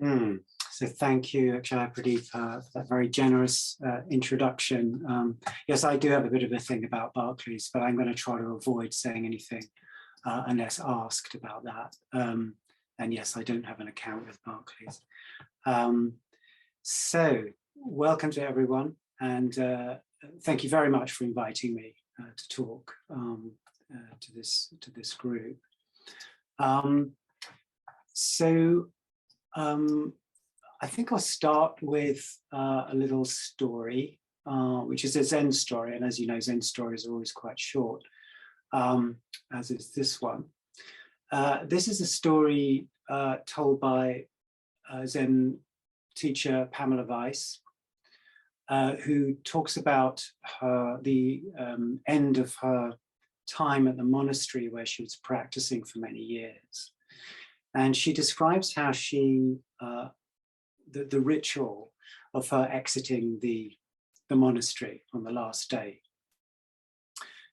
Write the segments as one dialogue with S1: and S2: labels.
S1: So thank you, Akshaya Pradeep, for that very generous introduction. Yes, I do have a bit of a thing about Barclays, but I'm going to try to avoid saying anything unless asked about that. And yes, I don't have an account with Barclays. So welcome to everyone, and thank you very much for inviting me to talk to this group. I think I'll start with a little story, which is a Zen story. And as you know, Zen stories are always quite short, as is this one. This is a story told by Zen teacher Pamela Weiss, who talks about the end of her time at the monastery where she was practicing for many years. And she describes how she, the ritual of her exiting the monastery on the last day.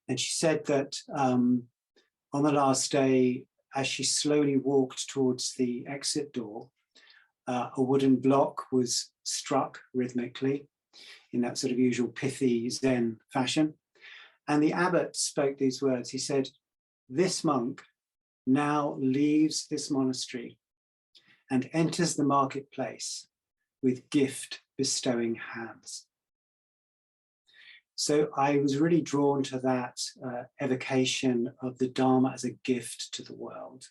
S1: And she said that on the last day, as she slowly walked towards the exit door, a wooden block was struck rhythmically in that sort of usual pithy Zen fashion. And the abbot spoke these words. He said, "This monk now leaves this monastery and enters the marketplace with gift bestowing hands." So I was really drawn to that evocation of the Dharma as a gift to the world,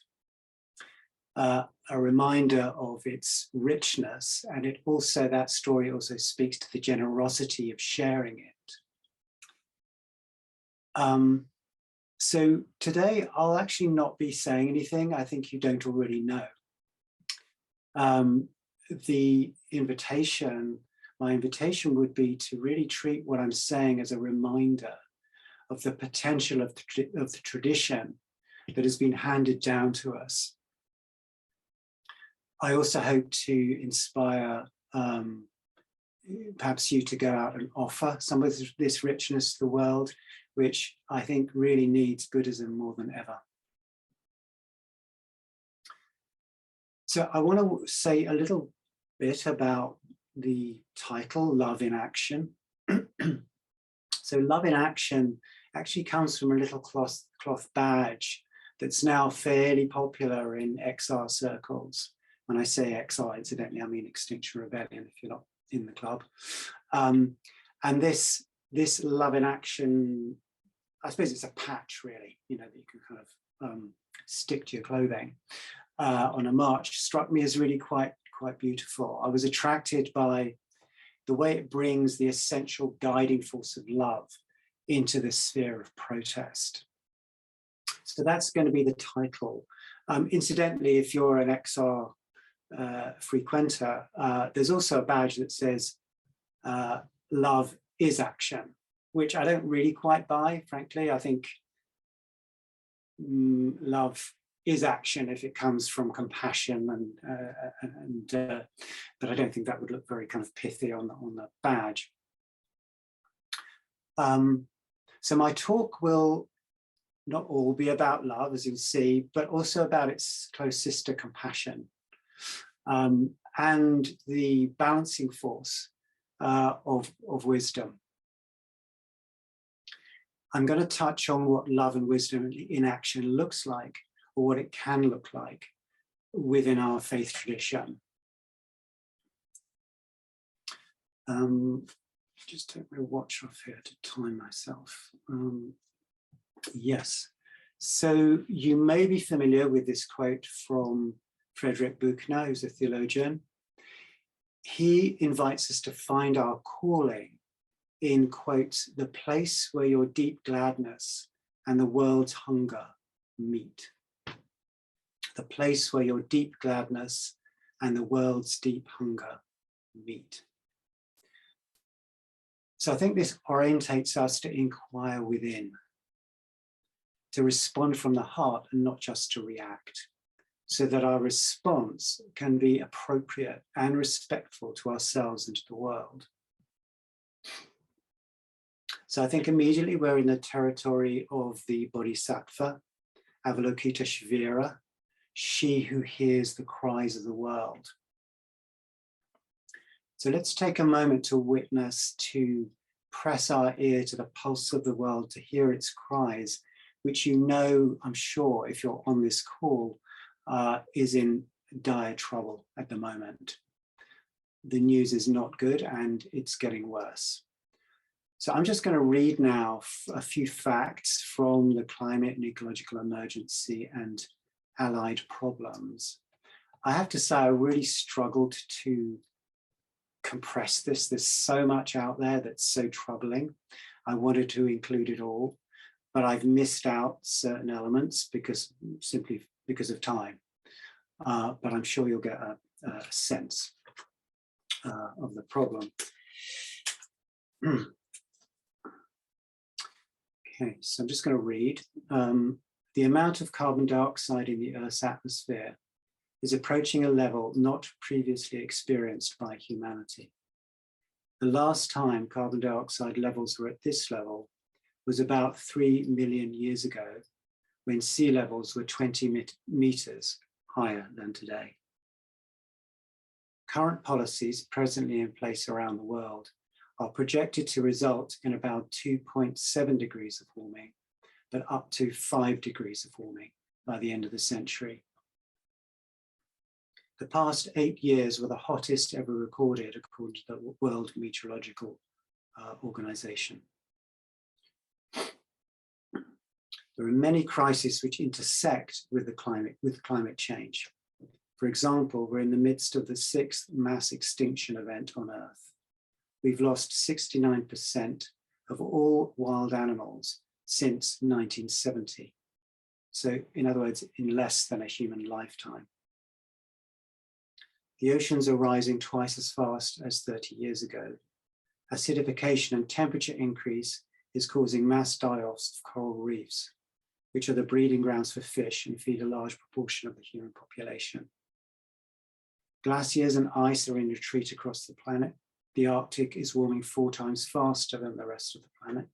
S1: a reminder of its richness, and it also, that story also speaks to the generosity of sharing it. So today I'll actually not be saying anything I think you don't already know. My invitation would be to really treat what I'm saying as a reminder of the potential of the tradition that has been handed down to us. I also hope to inspire perhaps you to go out and offer some of this richness to the world, which I think really needs Buddhism more than ever. So I want to say a little bit about the title, Love in Action. So Love in Action actually comes from a little cloth badge that's now fairly popular in XR circles. When I say XR, incidentally, I mean Extinction Rebellion, if you're not in the club. And this Love in Action, I suppose it's a patch really, you know, that you can kind of stick to your clothing on a march, struck me as really quite beautiful. I was attracted by the way it brings the essential guiding force of love into the sphere of protest. So that's going to be the title. Incidentally, if you're an XR frequenter, there's also a badge that says love is action, which I don't really quite buy, frankly. I think love is action if it comes from compassion, but I don't think that would look very kind of pithy on the badge. So my talk will not all be about love, as you'll see, but also about its close sister, compassion, and the balancing force of wisdom. I'm going to touch on what love and wisdom in action looks like, or what it can look like within our faith tradition. Just take my watch off here to time myself. Yes, so you may be familiar with this quote from Friedrich Buchner, who's a theologian. He invites us to find our calling in, quote, the place where your deep gladness and the world's hunger meet. The place where your deep gladness and the world's deep hunger meet. So I think this orientates us to inquire within, to respond from the heart and not just to react, so that our response can be appropriate and respectful to ourselves and to the world. So I think immediately we're in the territory of the Bodhisattva, Avalokiteshvara, she who hears the cries of the world. So let's take a moment to witness, to press our ear to the pulse of the world, to hear its cries, which you know, I'm sure, if you're on this call, is in dire trouble at the moment. The news is not good and it's getting worse. So I'm just going to read now a few facts from the climate and ecological emergency and allied problems. I have to say, I really struggled to compress this. There's so much out there that's so troubling. I wanted to include it all, but I've missed out certain elements simply because of time. But I'm sure you'll get a sense of the problem. Okay, so I'm just going to read. The amount of carbon dioxide in the Earth's atmosphere is approaching a level not previously experienced by humanity. The last time carbon dioxide levels were at this level was about 3 million years ago, when sea levels were 20 meters higher than today. Current policies presently in place around the world are projected to result in about 2.7 degrees of warming, but up to 5 degrees of warming by the end of the century. The past 8 years were the hottest ever recorded, according to the World Meteorological Organization. There are many crises which intersect with climate change. For example, we're in the midst of the 6th mass extinction event on Earth. We've lost 69% of all wild animals since 1970. So, in other words, in less than a human lifetime. The oceans are rising twice as fast as 30 years ago. Acidification and temperature increase is causing mass die-offs of coral reefs, which are the breeding grounds for fish and feed a large proportion of the human population. Glaciers and ice are in retreat across the planet. The Arctic is warming 4 times faster than the rest of the planet.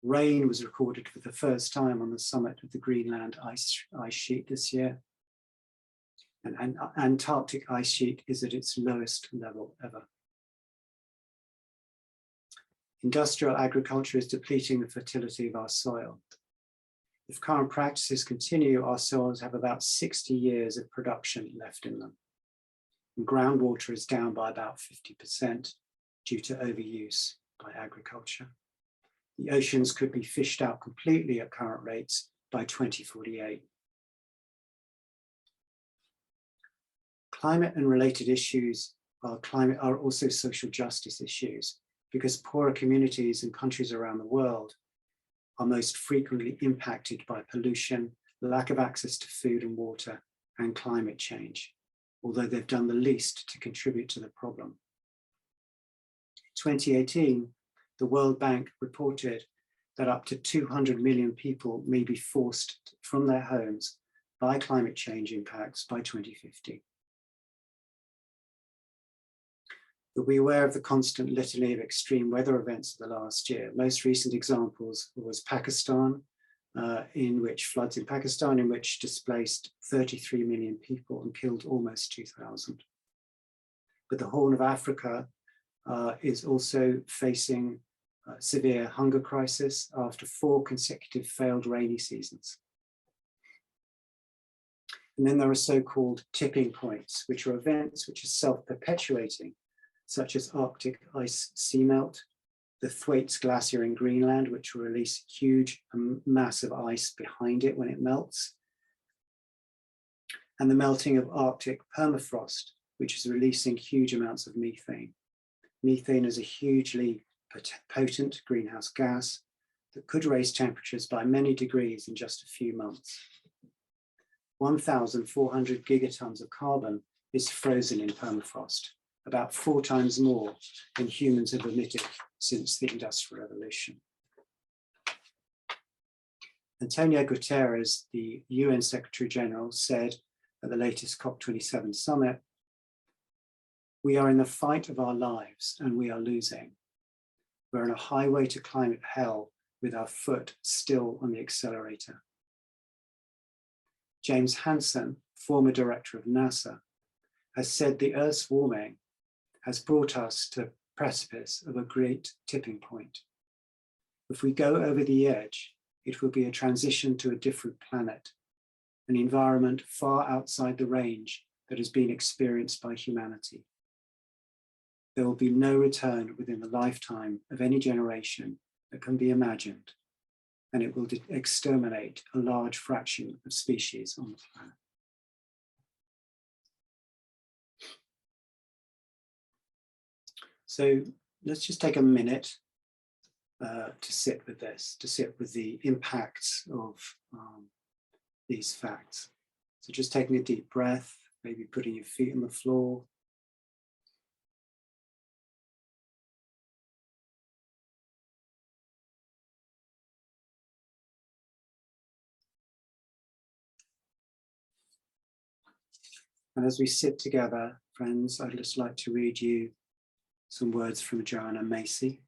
S1: Rain was recorded for the first time on the summit of the Greenland ice sheet this year. And Antarctic ice sheet is at its lowest level ever. Industrial agriculture is depleting the fertility of our soil. If current practices continue, our soils have about 60 years of production left in them. And groundwater is down by about 50% due to overuse by agriculture. The oceans could be fished out completely at current rates by 2048. Climate and related issues are also social justice issues, because poorer communities and countries around the world are most frequently impacted by pollution, lack of access to food and water, and climate change, although they've done the least to contribute to the problem. In 2018, the World Bank reported that up to 200 million people may be forced from their homes by climate change impacts by 2050. You'll be aware of the constant litany of extreme weather events of the last year. Most recent examples was Pakistan, floods in Pakistan, in which displaced 33 million people and killed almost 2,000. But the Horn of Africa is also facing severe hunger crisis after 4 consecutive failed rainy seasons. And then there are so-called tipping points, which are events which are self-perpetuating, such as Arctic ice seamelt, the Thwaites Glacier in Greenland, which will release huge mass of ice behind it when it melts, and the melting of Arctic permafrost, which is releasing huge amounts of methane. Methane is a hugely potent greenhouse gas that could raise temperatures by many degrees in just a few months. 1,400 gigatons of carbon is frozen in permafrost, about 4 times more than humans have emitted since the Industrial Revolution. Antonio Guterres, the UN Secretary General, said at the latest COP27 summit, "We are in the fight of our lives and we are losing. We're on a highway to climate hell with our foot still on the accelerator." James Hansen, former director of NASA, has said the Earth's warming has brought us to the precipice of a great tipping point. If we go over the edge, it will be a transition to a different planet, an environment far outside the range that has been experienced by humanity. There will be no return within the lifetime of any generation that can be imagined, and it will exterminate a large fraction of species on the planet. So let's just take a minute to sit with this, to sit with the impacts of these facts. So just taking a deep breath, maybe putting your feet on the floor. And as we sit together, friends, I'd just like to read you some words from Joanna Macy.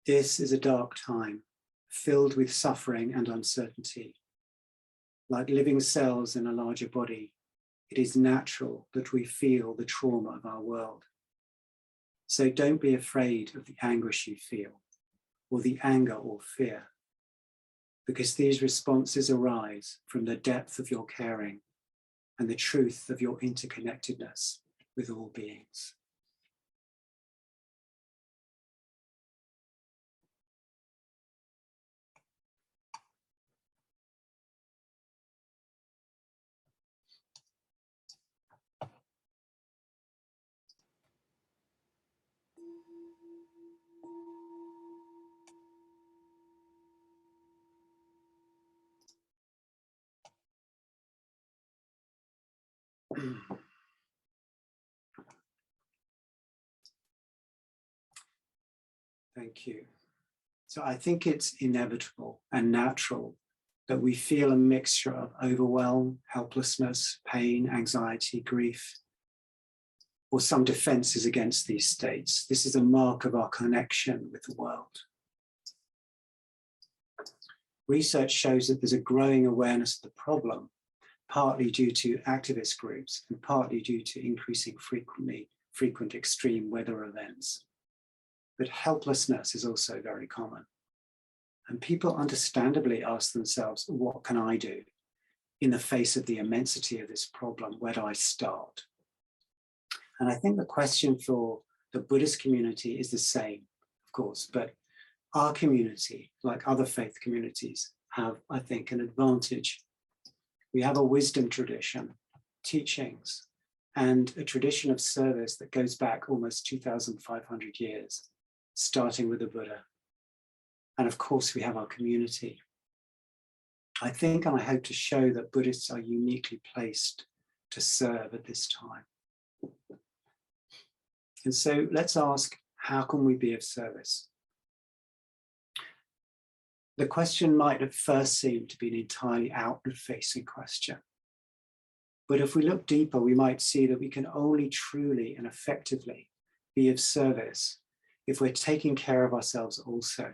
S1: This is a dark time, filled with suffering and uncertainty. Like living cells in a larger body, it is natural that we feel the trauma of our world. So don't be afraid of the anguish you feel, or the anger or fear, because these responses arise from the depth of your caring and the truth of your interconnectedness with all beings. Thank you. So I think it's inevitable and natural that we feel a mixture of overwhelm, helplessness, pain, anxiety, grief, or some defenses against these states. This is a mark of our connection with the world. Research shows that there's a growing awareness of the problem, partly due to activist groups and partly due to increasing frequent extreme weather events. But helplessness is also very common. And people understandably ask themselves, what can I do in the face of the immensity of this problem? Where do I start? And I think the question for the Buddhist community is the same, of course, but our community, like other faith communities, have, I think, an advantage. We have a wisdom tradition, teachings, and a tradition of service that goes back almost 2,500 years, starting with the Buddha. And of course, we have our community. I think and I hope to show that Buddhists are uniquely placed to serve at this time. And so let's ask, how can we be of service? The question might at first seem to be an entirely outward-facing question. But if we look deeper, we might see that we can only truly and effectively be of service if we're taking care of ourselves also.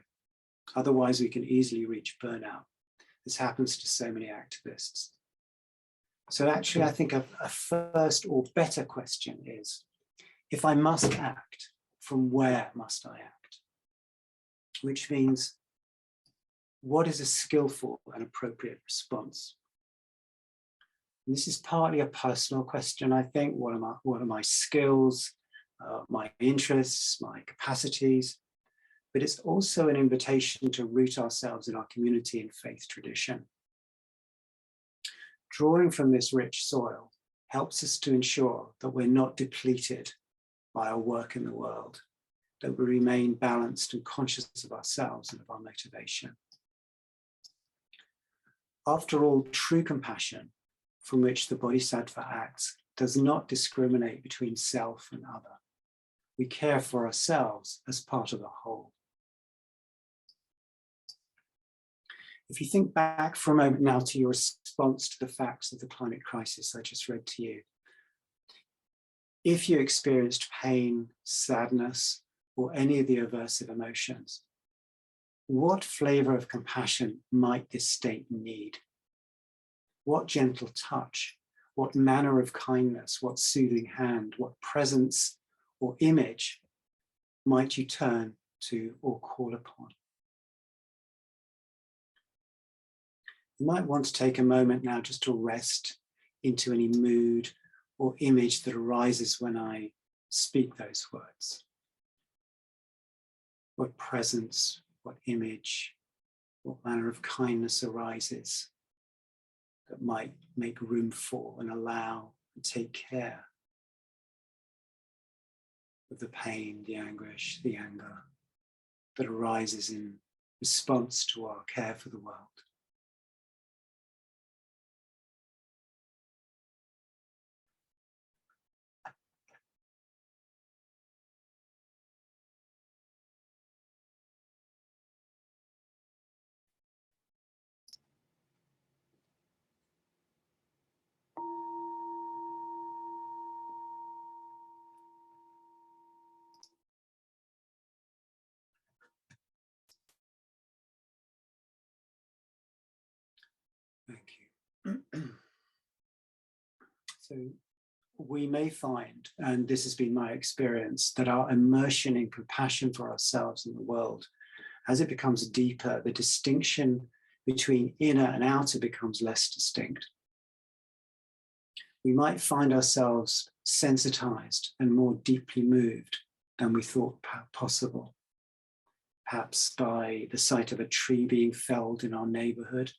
S1: Otherwise, we can easily reach burnout. This happens to so many activists. So actually, I think a first or better question is, if I must act, from where must I act? Which means, what is a skillful and appropriate response? And this is partly a personal question, I think. What are my skills, my interests, my capacities? But it's also an invitation to root ourselves in our community and faith tradition. Drawing from this rich soil helps us to ensure that we're not depleted by our work in the world, that we remain balanced and conscious of ourselves and of our motivation. After all, true compassion, from which the Bodhisattva acts, does not discriminate between self and other. We care for ourselves as part of the whole. If you think back for a moment now to your response to the facts of the climate crisis I just read to you, if you experienced pain, sadness, or any of the aversive emotions, what flavor of compassion might this state need? What gentle touch what manner of kindness, what soothing hand, what presence or image might you turn to or call upon? You might want to take a moment now just to rest into any mood or image that arises when I speak those words. What presence, what image, what manner of kindness arises that might make room for and allow and take care of the pain, the anguish, the anger that arises in response to our care for the world. Thank you. So we may find, and this has been my experience, that our immersion in compassion for ourselves and the world, as it becomes deeper, the distinction between inner and outer becomes less distinct. We might find ourselves sensitized and more deeply moved than we thought possible. Perhaps by the sight of a tree being felled in our neighborhood,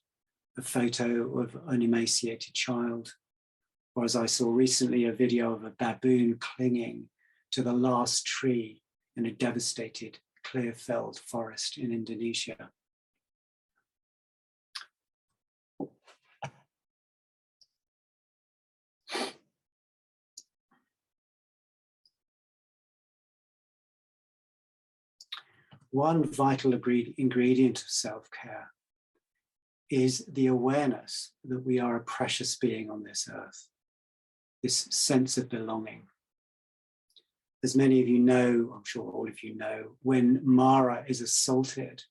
S1: a photo of an emaciated child, or as I saw recently, a video of a baboon clinging to the last tree in a devastated clear-felled forest in Indonesia. One vital ingredient of self-care is the awareness that we are a precious being on this earth, this sense of belonging. As many of you know, I'm sure all of you know, when Mara is assaulted,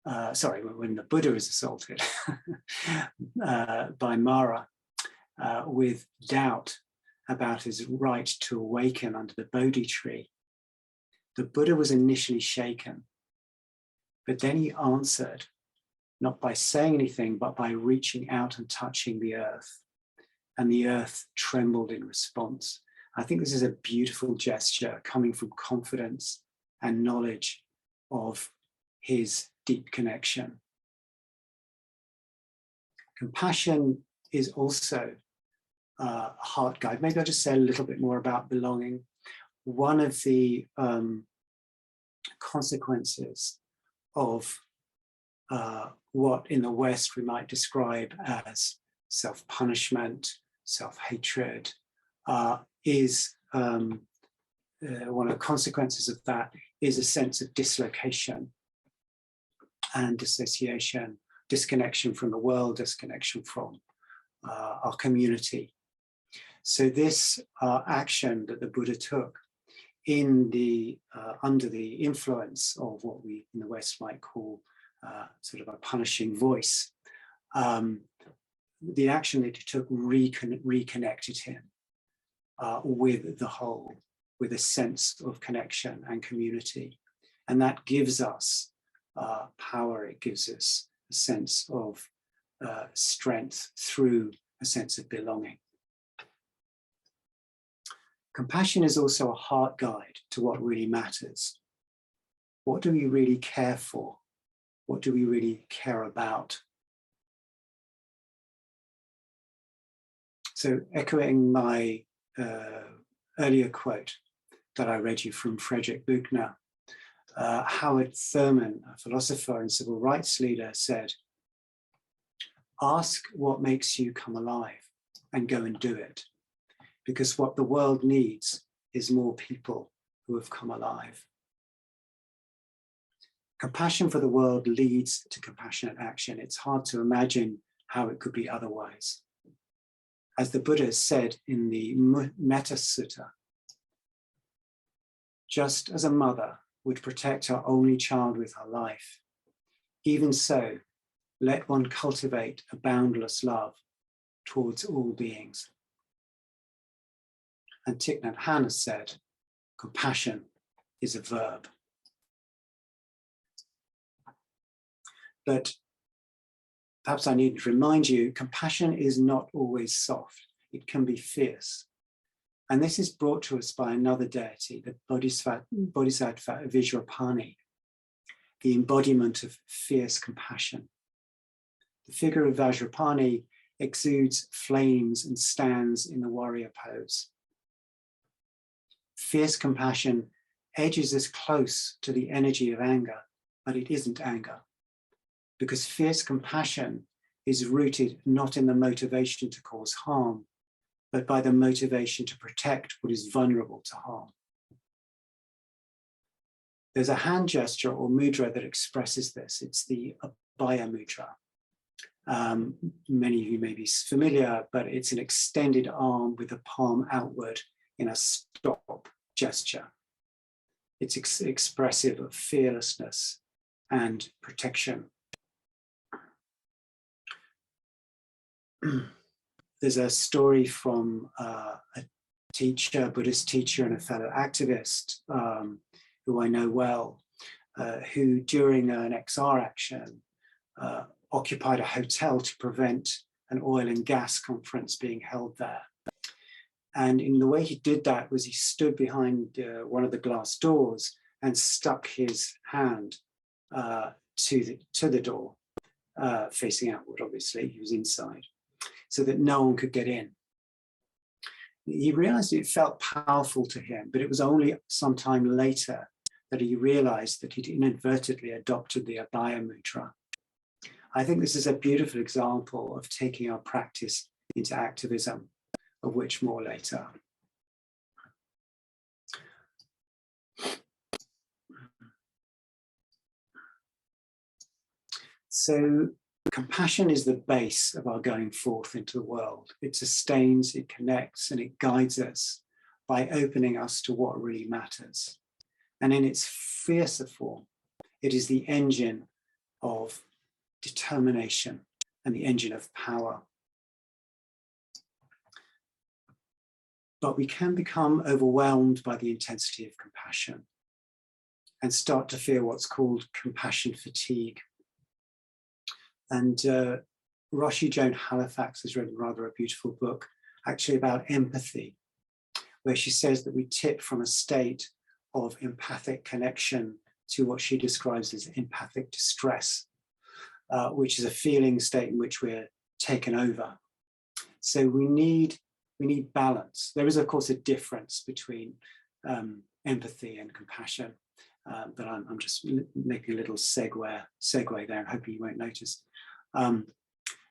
S1: when the Buddha is assaulted by Mara with doubt about his right to awaken under the Bodhi tree, the Buddha was initially shaken, but then he answered, not by saying anything, but by reaching out and touching the earth. And the earth trembled in response. I think this is a beautiful gesture coming from confidence and knowledge of his deep connection. Compassion is also a heart guide. Maybe I'll just say a little bit more about belonging. One of the consequences of what in the West we might describe as self-punishment, self-hatred, is one of the consequences of that is a sense of dislocation and dissociation, disconnection from the world, disconnection from our community. So this action that the Buddha took in the under the influence of what we in the West might call sort of a punishing voice, the action that he took reconnected him with the whole, with a sense of connection and community. And that gives us power, it gives us a sense of strength through a sense of belonging. Compassion is also a heart guide to what really matters. What do we really care for? What do we really care about? So echoing my earlier quote that I read you from Frederick Buechner, Howard Thurman, a philosopher and civil rights leader, said, "Ask what makes you come alive and go and do it, because what the world needs is more people who have come alive." Compassion for the world leads to compassionate action. It's hard to imagine how it could be otherwise. As the Buddha said in the Metta Sutta, just as a mother would protect her only child with her life, even so, let one cultivate a boundless love towards all beings. And Thich Nhat Hanh has said, compassion is a verb. But perhaps I need to remind you, compassion is not always soft. It can be fierce. And this is brought to us by another deity, the Bodhisattva Vajrapani, the embodiment of fierce compassion. The figure of Vajrapani exudes flames and stands in the warrior pose. Fierce compassion edges us close to the energy of anger, but it isn't anger, because fierce compassion is rooted not in the motivation to cause harm, but by the motivation to protect what is vulnerable to harm. There's a hand gesture or mudra that expresses this. It's the Abhaya mudra. Many of you may be familiar, but it's an extended arm with the palm outward in a stop gesture. It's expressive of fearlessness and protection. There's a story from a teacher, Buddhist teacher and a fellow activist who I know well, who during an XR action occupied a hotel to prevent an oil and gas conference being held there. And in the way he did that was he stood behind one of the glass doors and stuck his hand to the door, facing outward, obviously, he was inside, so that no one could get in. He realized it felt powerful to him, but it was only some time later that he realized that he'd inadvertently adopted the Abhaya mudra. I think this is a beautiful example of taking our practice into activism, of which more later. So compassion is the base of our going forth into the world. It sustains, it connects, and it guides us by opening us to what really matters. And in its fiercer form, it is the engine of determination and the engine of power. But we can become overwhelmed by the intensity of compassion and start to feel what's called compassion fatigue. And Roshi Joan Halifax has written rather a beautiful book actually about empathy, where she says that we tip from a state of empathic connection to what she describes as empathic distress, which is a feeling state in which we're taken over. So we need balance. There is, of course, a difference between empathy and compassion, but I'm just making a little segue there, and hoping you won't notice.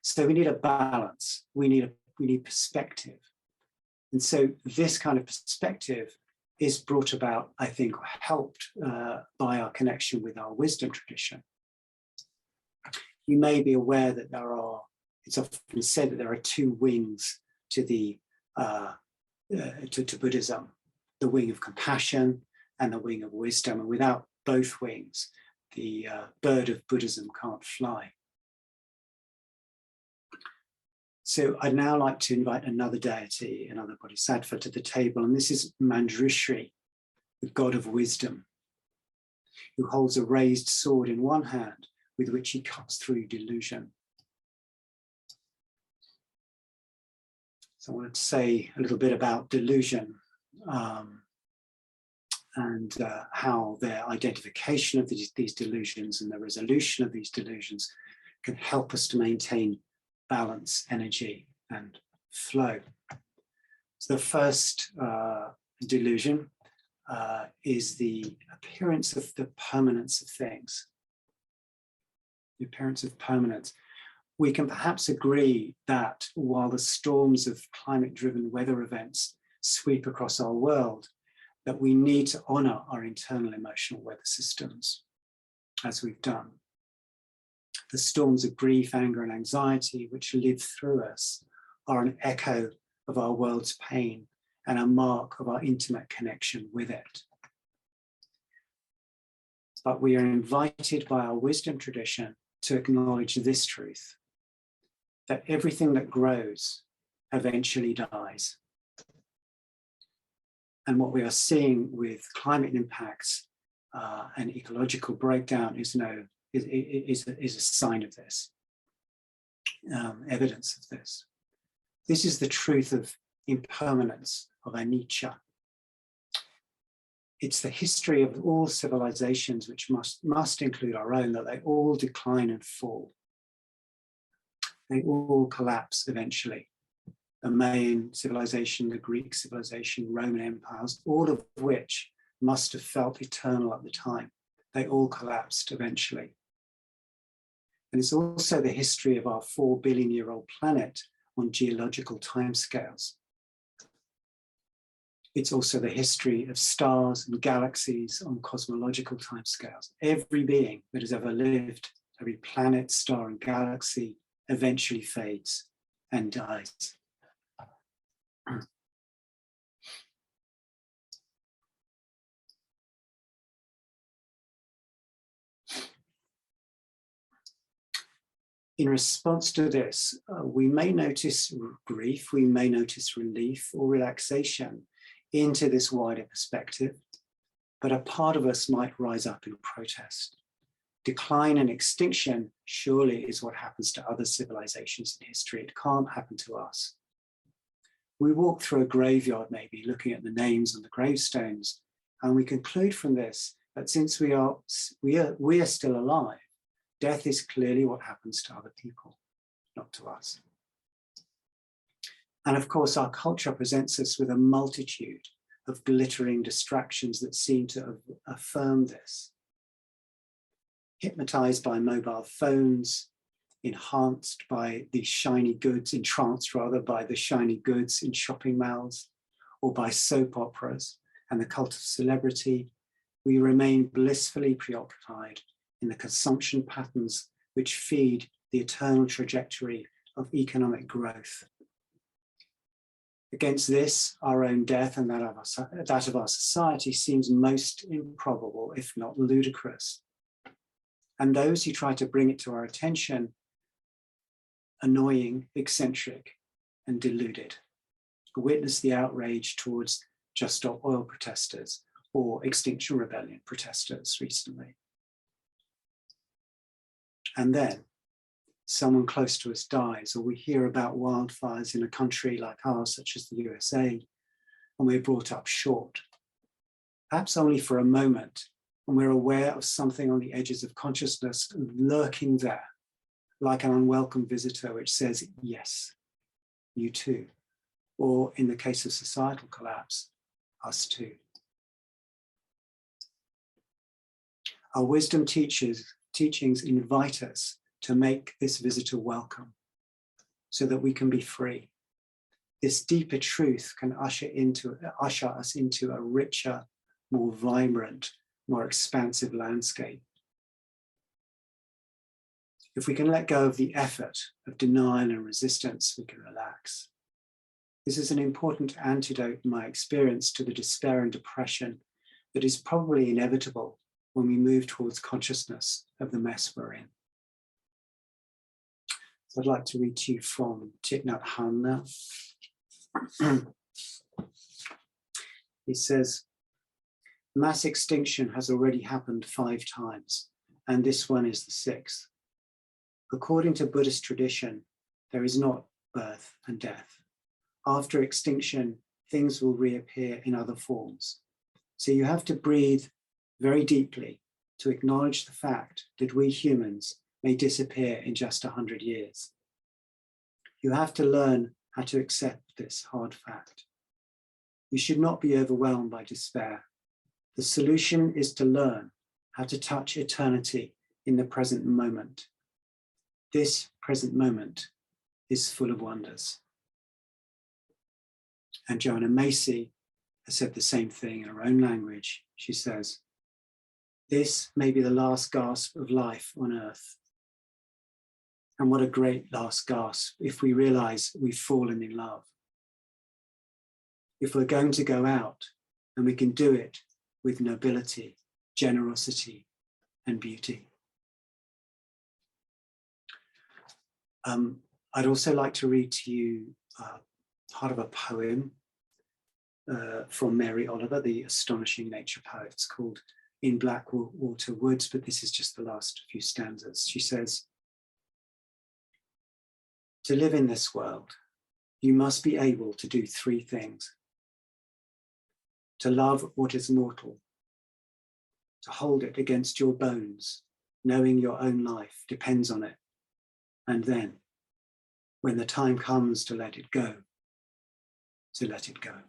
S1: So we need a balance. We need perspective, and so this kind of perspective is brought about, I think, helped by our connection with our wisdom tradition. You may be aware that it's often said that there are two wings to the to Buddhism, the wing of compassion and the wing of wisdom. And without both wings, the bird of Buddhism can't fly. So I'd now like to invite another deity, another bodhisattva to the table. And this is Manjushri, the god of wisdom, who holds a raised sword in one hand with which he cuts through delusion. So I wanted to say a little bit about delusion and how their identification of these delusions and the resolution of these delusions can help us to maintain balance, energy, and flow. So the first delusion is the appearance of the permanence of things. The appearance of permanence. We can perhaps agree that while the storms of climate-driven weather events sweep across our world, that we need to honor our internal emotional weather systems, as we've done. The storms of grief, anger, and anxiety which live through us are an echo of our world's pain and a mark of our intimate connection with it. But we are invited by our wisdom tradition to acknowledge this truth, that everything that grows eventually dies. And what we are seeing with climate impacts and ecological breakdown is a sign of this, evidence of this. This is the truth of impermanence, of anicca. It's the history of all civilizations, which must include our own, that they all decline and fall. They all collapse eventually. The Mayan civilization, the Greek civilization, Roman empires, all of which must have felt eternal at the time. They all collapsed eventually. And it's also the history of our 4 billion-year-old planet on geological timescales. It's also the history of stars and galaxies on cosmological timescales. Every being that has ever lived, every planet, star, and galaxy eventually fades and dies. In response to this, we may notice grief, we may notice relief or relaxation into this wider perspective, but a part of us might rise up in protest. Decline and extinction surely is what happens to other civilizations in history. It can't happen to us. We walk through a graveyard, maybe looking at the names on the gravestones, and we conclude from this that since we are still alive, death is clearly what happens to other people, not to us. And of course, our culture presents us with a multitude of glittering distractions that seem to affirm this. Hypnotized by mobile phones, entranced by the shiny goods in shopping malls, or by soap operas and the cult of celebrity, we remain blissfully preoccupied in the consumption patterns which feed the eternal trajectory of economic growth. Against this, our own death and that of our society seems most improbable, if not ludicrous. And those who try to bring it to our attention, annoying, eccentric, and deluded. Witness the outrage towards Just Stop Oil protesters or Extinction Rebellion protesters recently. And then someone close to us dies, or we hear about wildfires in a country like ours, such as the USA, and we're brought up short. Perhaps only for a moment, and we're aware of something on the edges of consciousness lurking there, like an unwelcome visitor which says, yes, you too. Or in the case of societal collapse, us too. Our wisdom teachings invite us to make this visitor welcome so that we can be free. This deeper truth can usher us into a richer, more vibrant, more expansive landscape. If we can let go of the effort of denial and resistance, we can relax. This is an important antidote in my experience to the despair and depression that is probably inevitable when we move towards consciousness of the mess we're in. So I'd like to read to you from Thich Nhat Hanh now. He says, mass extinction has already happened 5 times, and this one is the 6th. According to Buddhist tradition, there is not birth and death. After extinction, things will reappear in other forms. So you have to breathe very deeply to acknowledge the fact that we humans may disappear in just 100 years. You have to learn how to accept this hard fact. You should not be overwhelmed by despair. The solution is to learn how to touch eternity in the present moment. This present moment is full of wonders. And Joanna Macy has said the same thing in her own language. She says, this may be the last gasp of life on earth. And what a great last gasp if we realize we've fallen in love. If we're going to go out, and we can do it with nobility, generosity, and beauty. I'd also like to read to you part of a poem from Mary Oliver, the astonishing nature poet. It's called In Blackwater Woods, but this is just the last few stanzas. She says, "To live in this world, you must be able to do three things: to love what is mortal, to hold it against your bones, knowing your own life depends on it, and then, when the time comes to let it go, to let it go."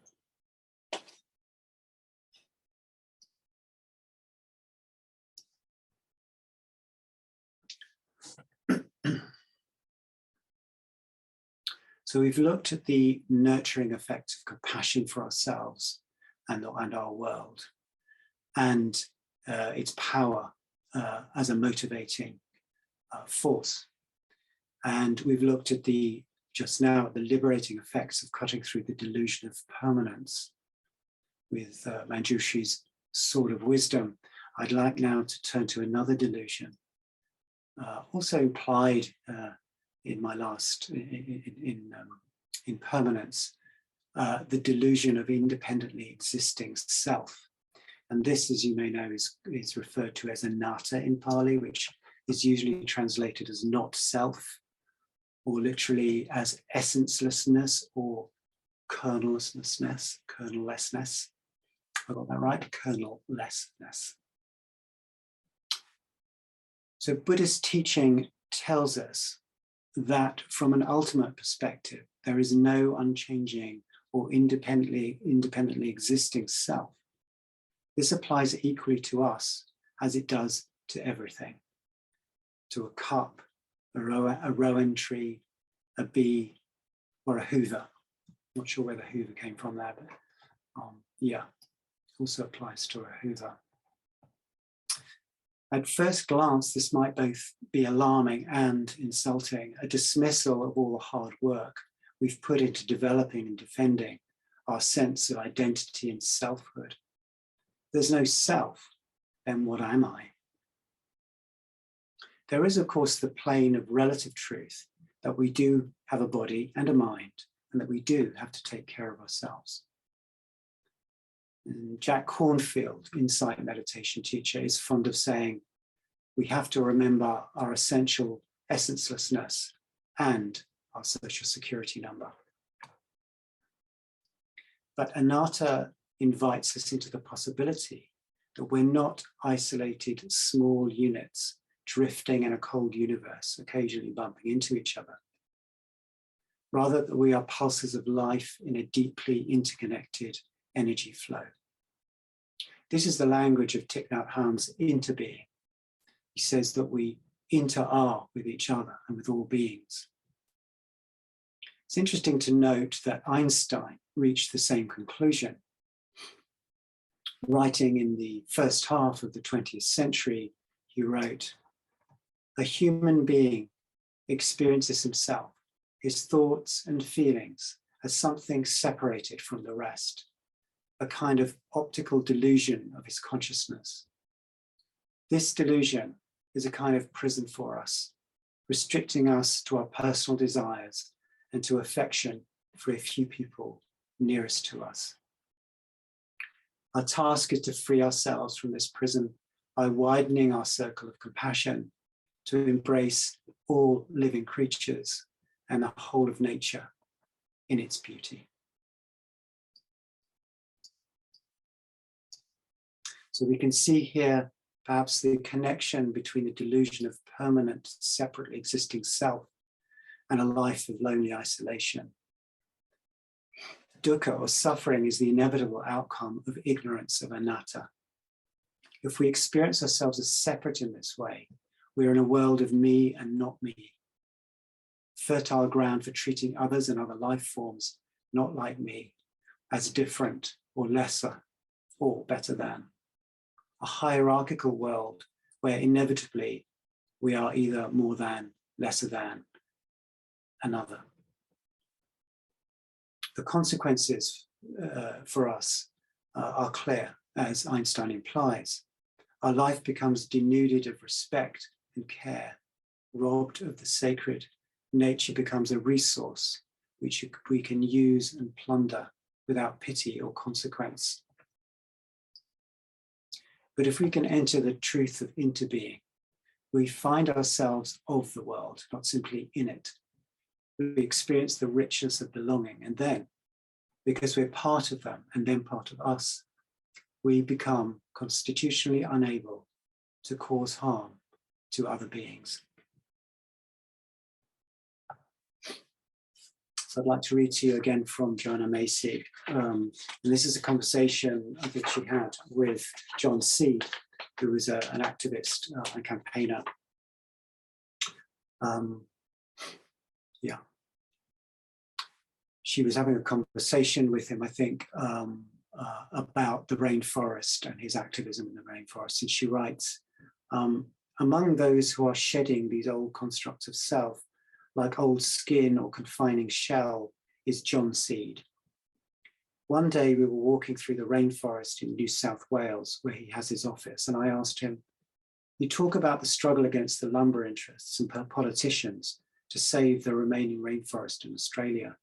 S1: So we've looked at the nurturing effects of compassion for ourselves and our world, and its power as a motivating force. And we've looked at just now at the liberating effects of cutting through the delusion of permanence with Manjushi's sword of wisdom. I'd like now to turn to another delusion, also implied in my last, in permanence, the delusion of independently existing self. And this, as you may know, is referred to as anatta in Pali, which is usually translated as not self, or literally as essencelessness or kernellessness. I got that right? Kernellessness. So Buddhist teaching tells us that from an ultimate perspective, there is no unchanging or independently existing self. This applies equally to us as it does to everything, to a cup, a rowan tree, a bee, or a hoover. Not sure where the hoover came from there, but yeah, also applies to a hoover. At first glance, this might both be alarming and insulting, a dismissal of all the hard work we've put into developing and defending our sense of identity and selfhood. There's no self, then what am I? There is, of course, the plane of relative truth that we do have a body and a mind, and that we do have to take care of ourselves. And Jack Cornfield, insight meditation teacher, is fond of saying, we have to remember our essential essencelessness and our social security number. But anatta invites us into the possibility that we're not isolated small units drifting in a cold universe, occasionally bumping into each other. Rather, that we are pulses of life in a deeply interconnected energy flow. This is the language of Thich Nhat Hanh's interbeing. He says that we inter-are with each other and with all beings. It's interesting to note that Einstein reached the same conclusion. Writing in the first half of the 20th century, he wrote, "A human being experiences himself, his thoughts and feelings, as something separated from the rest, a kind of optical delusion of his consciousness. This delusion is a kind of prison for us, restricting us to our personal desires and to affection for a few people nearest to us. Our task is to free ourselves from this prison by widening our circle of compassion to embrace all living creatures and the whole of nature in its beauty." So we can see here perhaps the connection between the delusion of permanent, separately existing self and a life of lonely isolation. Dukkha, or suffering, is the inevitable outcome of ignorance of anatta. If we experience ourselves as separate in this way, we are in a world of me and not me, fertile ground for treating others and other life forms not like me as different or lesser or better than. A hierarchical world where inevitably we are either more than, lesser than another. The consequences for us are clear, as Einstein implies. Our life becomes denuded of respect and care, robbed of the sacred. Nature becomes a resource which we can use and plunder without pity or consequence. But if we can enter the truth of interbeing, we find ourselves of the world, not simply in it. We experience the richness of belonging, and then, because we're part of them and then part of us, we become constitutionally unable to cause harm to other beings. So I'd like to read to you again from Joanna Macy. And this is a conversation that she had with John Seed, who was an activist and campaigner. Yeah. She was having a conversation with him, I think, about the rainforest and his activism in the rainforest. And she writes, among those who are shedding these old constructs of self, like old skin or confining shell, is John Seed. One day we were walking through the rainforest in New South Wales, where he has his office, and I asked him, you talk about the struggle against the lumber interests and politicians to save the remaining rainforest in Australia,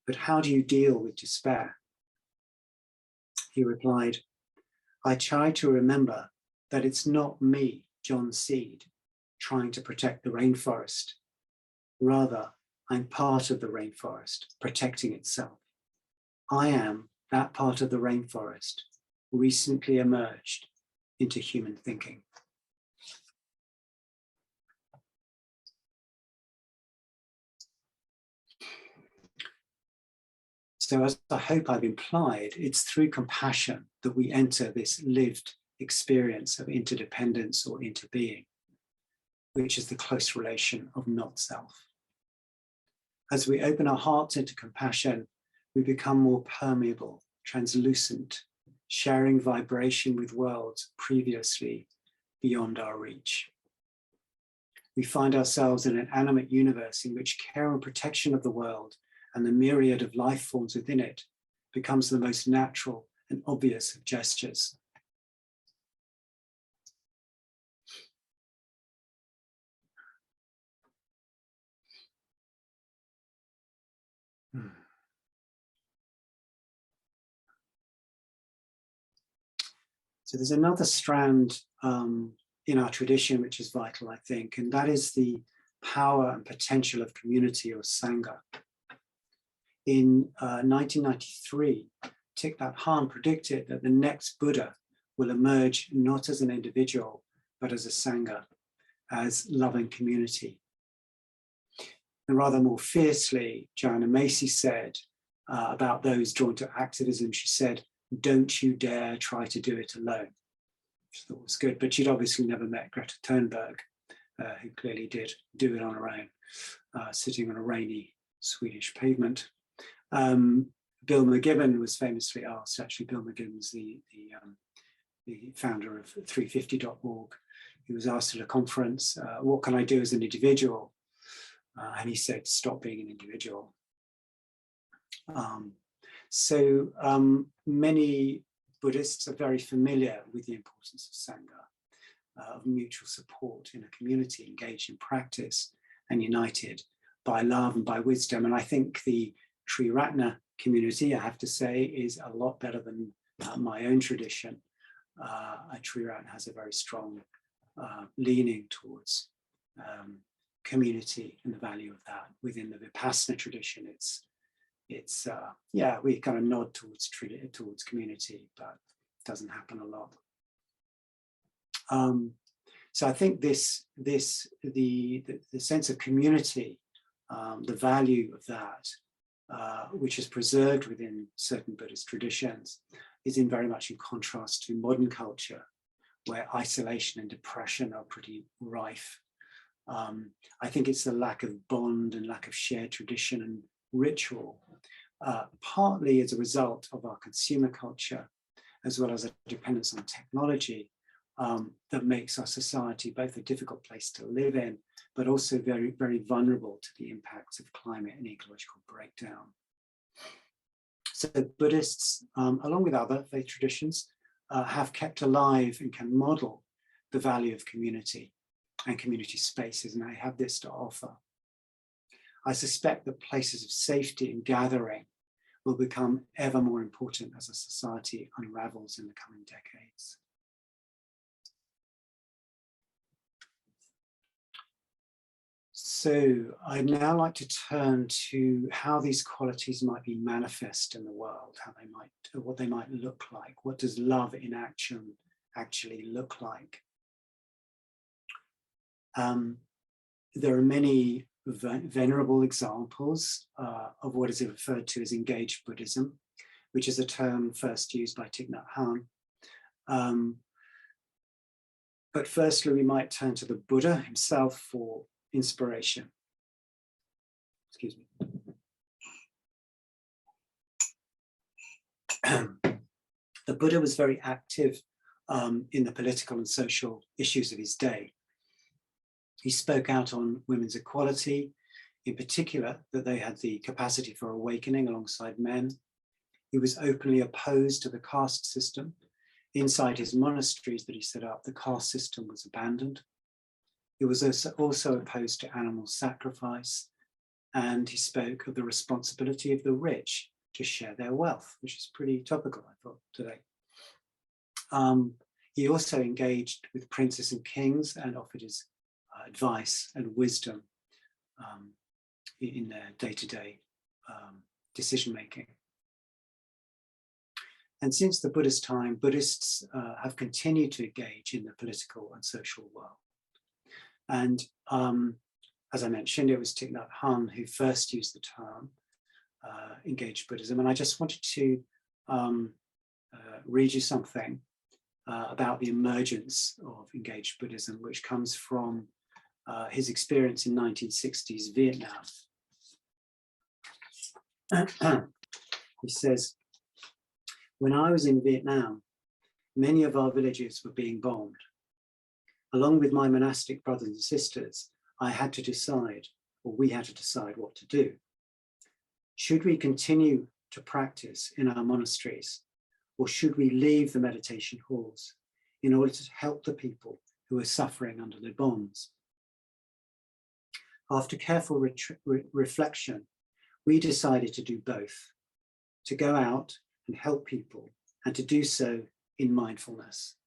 S1: but how do you deal with despair? He replied, I try to remember that it's not me, John Seed, trying to protect the rainforest. Rather, I'm part of the rainforest, protecting itself. I am that part of the rainforest, recently emerged into human thinking. So as I hope I've implied, it's through compassion that we enter this lived experience of interdependence or interbeing, which is the close relation of not self. As we open our hearts into compassion, we become more permeable, translucent, sharing vibration with worlds previously beyond our reach. We find ourselves in an animate universe in which care and protection of the world and the myriad of life forms within it becomes the most natural and obvious of gestures. So there's another strand in our tradition which is vital, I think, and that is the power and potential of community or Sangha. In 1993, Thich Nhat Hanh predicted that the next Buddha will emerge not as an individual, but as a Sangha, as loving community. And rather more fiercely, Joanna Macy said about those drawn to activism, she said, don't you dare try to do it alone. Which I thought was good, but she'd obviously never met Greta Thunberg, who clearly did do it on her own, sitting on a rainy Swedish pavement. Bill McGibbon was famously asked, actually Bill McGibbon was the founder of 350.org. He was asked at a conference, what can I do as an individual? And he said, stop being an individual. So many Buddhists are very familiar with the importance of Sangha, of mutual support in a community engaged in practice and united by love and by wisdom. And I think the Triratna community, I have to say, is a lot better than my own tradition. Triratna has a very strong leaning towards community and the value of that. Within the Vipassana tradition, it's yeah, we kind of nod towards community, but it doesn't happen a lot. So I think the sense of community, the value of that, which is preserved within certain Buddhist traditions, is very much in contrast to modern culture, where isolation and depression are pretty rife. I think it's the lack of bond and lack of shared tradition and ritual, partly as a result of our consumer culture, as well as a dependence on technology, that makes our society both a difficult place to live in, but also very, very vulnerable to the impacts of climate and ecological breakdown. So Buddhists, along with other faith traditions, have kept alive and can model the value of community and community spaces, and they have this to offer. I suspect that places of safety and gathering will become ever more important as a society unravels in the coming decades. So I'd now like to turn to how these qualities might be manifest in the world, what they might look like. What does love in action actually look like? There are many venerable examples of what is referred to as engaged Buddhism, which is a term first used by Thich Nhat Hanh. But firstly, we might turn to the Buddha himself for inspiration. Excuse me. The Buddha was very active in the political and social issues of his day. He spoke out on women's equality, in particular, that they had the capacity for awakening alongside men. He was openly opposed to the caste system. Inside his monasteries that he set up, the caste system was abandoned. He was also opposed to animal sacrifice, and he spoke of the responsibility of the rich to share their wealth, which is pretty topical, I thought, today. He also engaged with princes and kings and offered his advice and wisdom in their day-to-day decision-making. And since the Buddhist time, Buddhists have continued to engage in the political and social world. And as I mentioned, it was Thich Nhat Hanh who first used the term engaged Buddhism. And I just wanted to read you something about the emergence of engaged Buddhism, which comes from his experience in 1960s Vietnam. He says, "When I was in Vietnam, many of our villages were being bombed. Along with my monastic brothers and sisters, I had to decide, or we had to decide what to do. Should we continue to practice in our monasteries, or should we leave the meditation halls in order to help the people who are suffering under the bombs? After careful reflection, we decided to do both, to go out and help people, and to do so in mindfulness.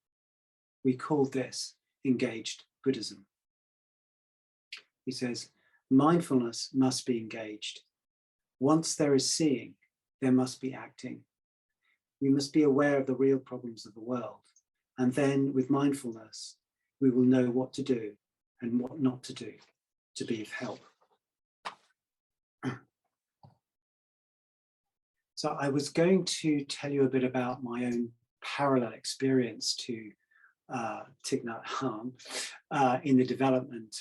S1: We called this engaged Buddhism." He says, mindfulness must be engaged. Once there is seeing, there must be acting. We must be aware of the real problems of the world. And then with mindfulness, we will know what to do and what not to do to be of help. So I was going to tell you a bit about my own parallel experience to Thich Nhat Hanh in the development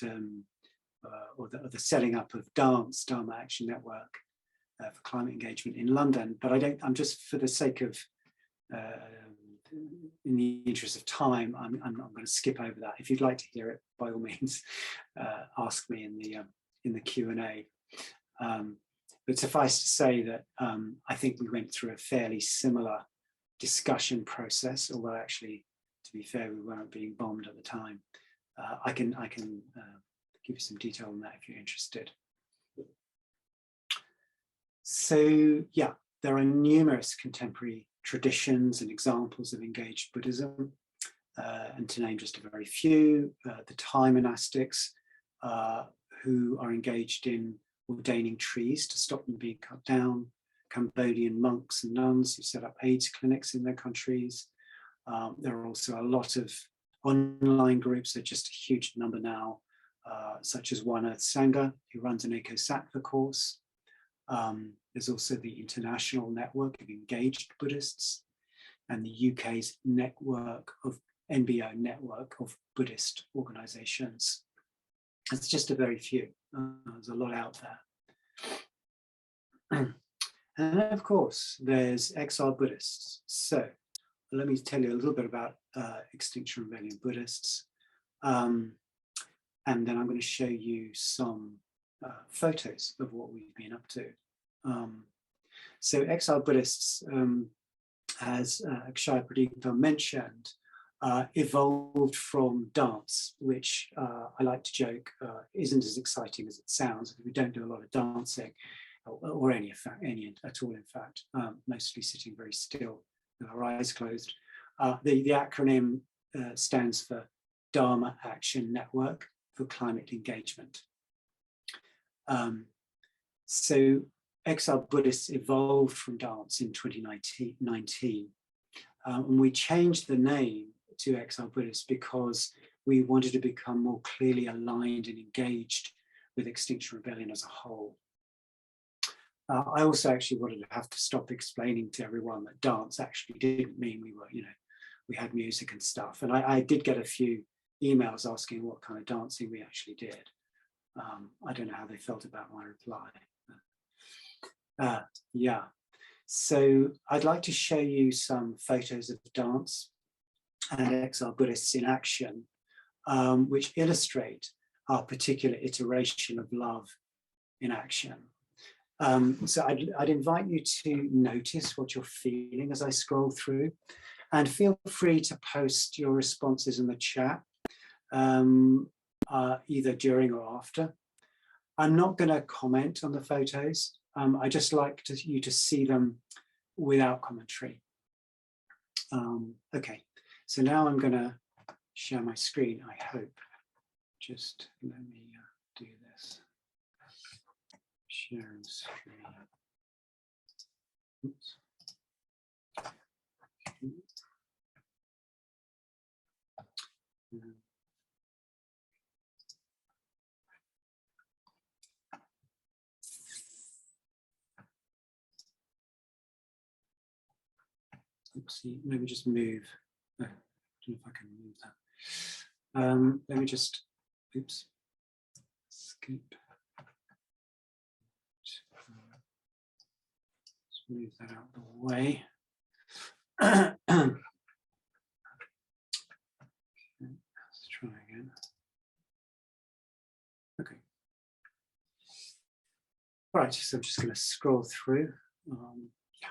S1: or the setting up of Dharma Action Network for climate engagement in London. But I'm just, for the sake of, in the interest of time, I'm going to skip over that. If you'd like to hear it, by all means, ask me in the Q&A. But suffice to say that I think we went through a fairly similar discussion process, although actually, to be fair, we weren't being bombed at the time. I can give you some detail on that if you're interested. So yeah, there are numerous contemporary traditions and examples of engaged Buddhism. And to name just a very few, the Thai monastics who are engaged in ordaining trees to stop them being cut down, Cambodian monks and nuns who set up AIDS clinics in their countries. There are also a lot of online groups, they're just a huge number now, such as One Earth Sangha, who runs an eco-sattva course. There's also the International Network of Engaged Buddhists and the UK's NBO network of Buddhist organisations. It's just a very few. There's a lot out there. And of course, there's exiled Buddhists. So let me tell you a little bit about Extinction Rebellion Buddhists. And then I'm going to show you some photos of what we've been up to. So exiled Buddhists, as Akshaya Pradeepa mentioned, evolved from dance, which I like to joke isn't as exciting as it sounds. We don't do a lot of dancing. or any at all, in fact, mostly sitting very still with our eyes closed. The acronym stands for Dharma Action Network for Climate Engagement. So Exiled Buddhists evolved from dance in 2019, and we changed the name to Exiled Buddhists because we wanted to become more clearly aligned and engaged with Extinction Rebellion as a whole. I also actually wanted to have to stop explaining to everyone that dance actually didn't mean we were, we had music and stuff. And I did get a few emails asking what kind of dancing we actually did. I don't know how they felt about my reply. Yeah, so I'd like to show you some photos of dance and Exiled Buddhists in action, which illustrate our particular iteration of love in action. So I'd invite you to notice what you're feeling as I scroll through, and feel free to post your responses in the chat, either during or after. I'm not going to comment on the photos. I just like you to see them without commentary. Okay, so now I'm going to share my screen, I hope. Just let me do this. Sharing screen. Oops. Oopsie, let me just move. I don't know if I can move that. Let me just, oops, skip. Let's move that out of the way. Let's try again. Okay. Right, so I'm just going to scroll through. Yeah.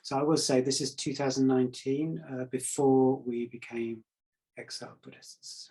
S1: So I will say this is 2019, before we became Exiled Buddhists.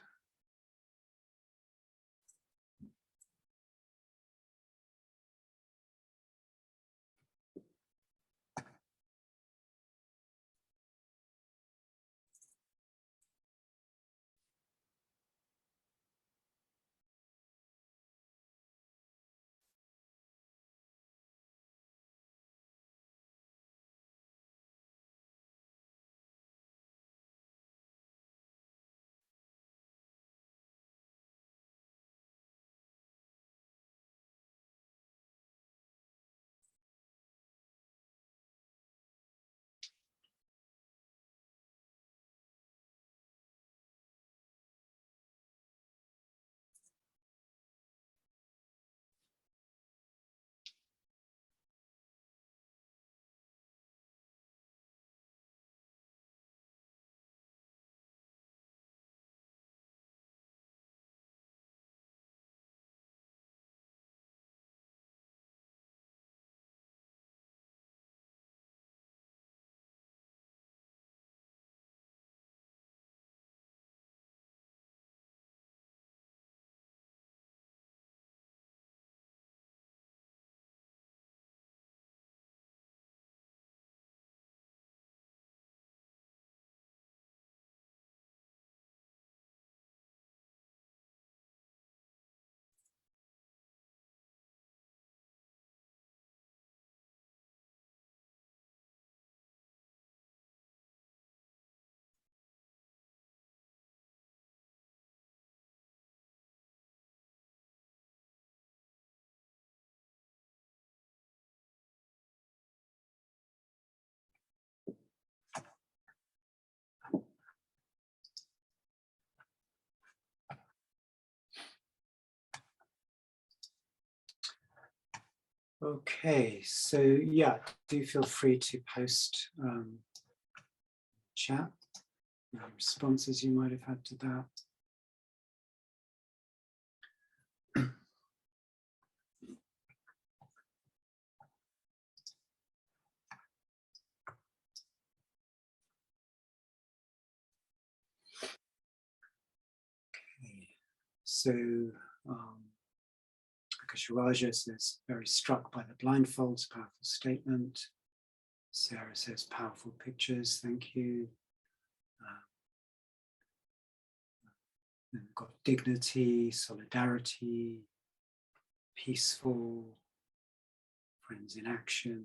S1: Okay, so yeah, do feel free to post chat, responses you might have had to that. So Akasharaja says, very struck by the blindfolds, powerful statement. Sarah says, powerful pictures, thank you. Then we've got dignity, solidarity, peaceful, friends in action.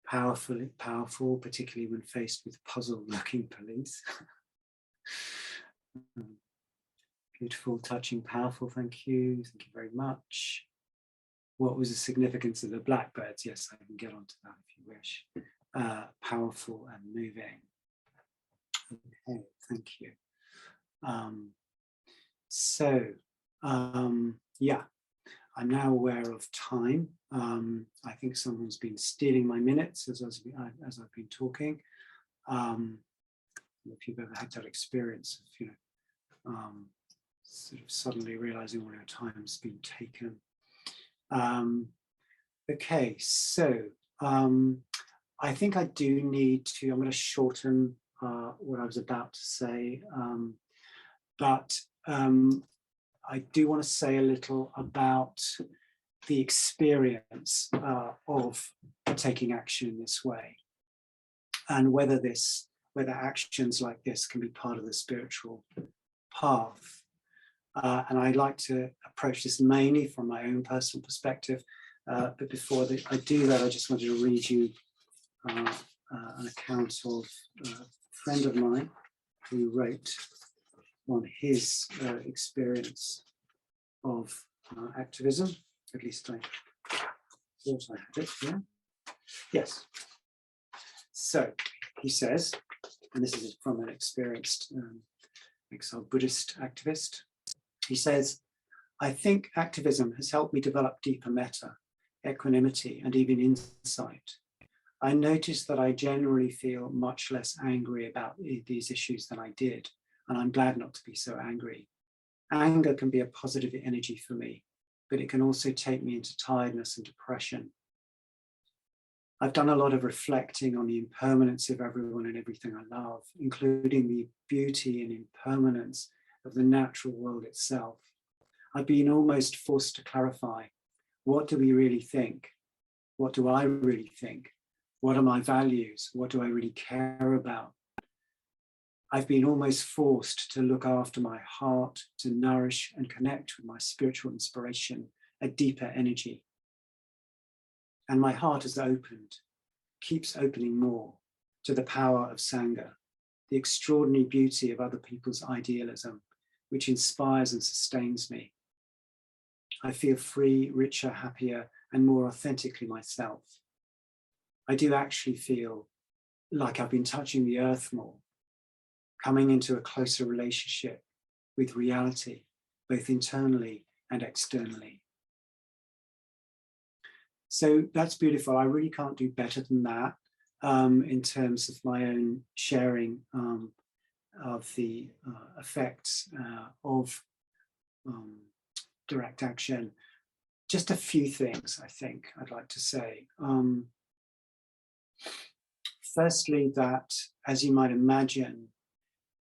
S1: Powerful, particularly when faced with puzzled-looking police. Beautiful, touching, powerful, thank you very much. What was the significance of the blackbirds? Yes, I can get onto that if you wish. Powerful and moving. Okay, thank you. Yeah, I'm now aware of time. I think someone's been stealing my minutes as I've been talking. If you've ever had that experience of, sort of suddenly realizing all your time's been taken. Okay, so I think I do need to, I'm going to shorten what I was about to say, but I do want to say a little about the experience of taking action in this way, and whether actions like this can be part of the spiritual path. And I'd like to approach this mainly from my own personal perspective. But before I do that, I just wanted to read you an account of a friend of mine who wrote on his experience of activism. At least I thought I had it, yeah. Yes. So he says, and this is from an experienced exiled Buddhist activist, he says, I think activism has helped me develop deeper metta, equanimity, and even insight. I noticed that I generally feel much less angry about these issues than I did, and I'm glad not to be so angry. Anger can be a positive energy for me, but it can also take me into tiredness and depression. I've done a lot of reflecting on the impermanence of everyone and everything I love, including the beauty and impermanence of the natural world itself. I've been almost forced to clarify, what do we really think? What do I really think? What are my values? What do I really care about? I've been almost forced to look after my heart, to nourish and connect with my spiritual inspiration, a deeper energy. And my heart has opened, keeps opening more to the power of Sangha, the extraordinary beauty of other people's idealism, which inspires and sustains me. I feel free, richer, happier, and more authentically myself. I do actually feel like I've been touching the earth more, coming into a closer relationship with reality, both internally and externally. So that's beautiful. I really can't do better than that in terms of my own sharing of the effects of direct action. Just a few things, I think, I'd like to say. Firstly, that, as you might imagine,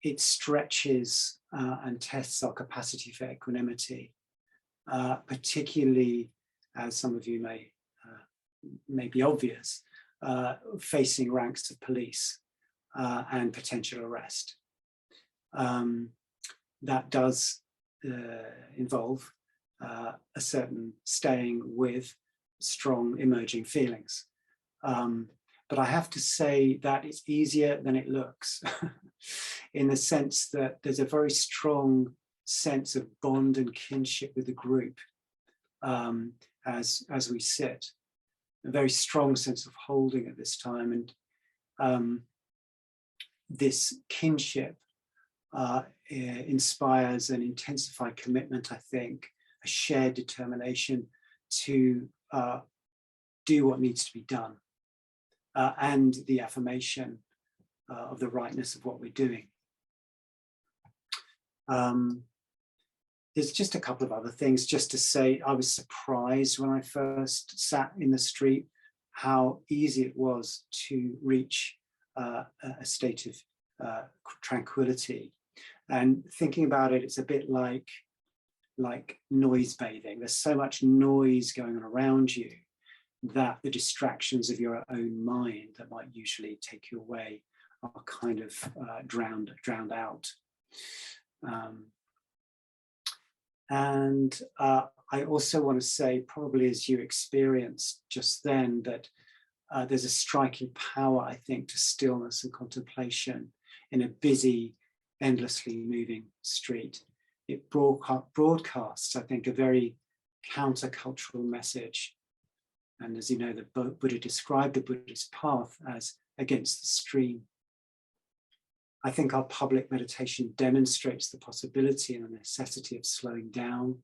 S1: it stretches and tests our capacity for equanimity, particularly, as some of you may be obvious, facing ranks of police and potential arrest. That does involve a certain staying with strong emerging feelings. But I have to say that it's easier than it looks in the sense that there's a very strong sense of bond and kinship with the group as we sit, a very strong sense of holding at this time. And this kinship inspires an intensified commitment, I think, a shared determination to do what needs to be done, and the affirmation of the rightness of what we're doing. There's just a couple of other things just to say. I was surprised when I first sat in the street how easy it was to reach a state of tranquility. And thinking about it, it's a bit like noise bathing. There's so much noise going on around you that the distractions of your own mind that might usually take you away are kind of drowned out. And I also want to say, probably as you experienced just then, that there's a striking power, I think, to stillness and contemplation in a busy, endlessly moving street. It broadcasts, I think, a very countercultural message. And as you know, the Buddha described the Buddhist path as against the stream. I think our public meditation demonstrates the possibility and the necessity of slowing down,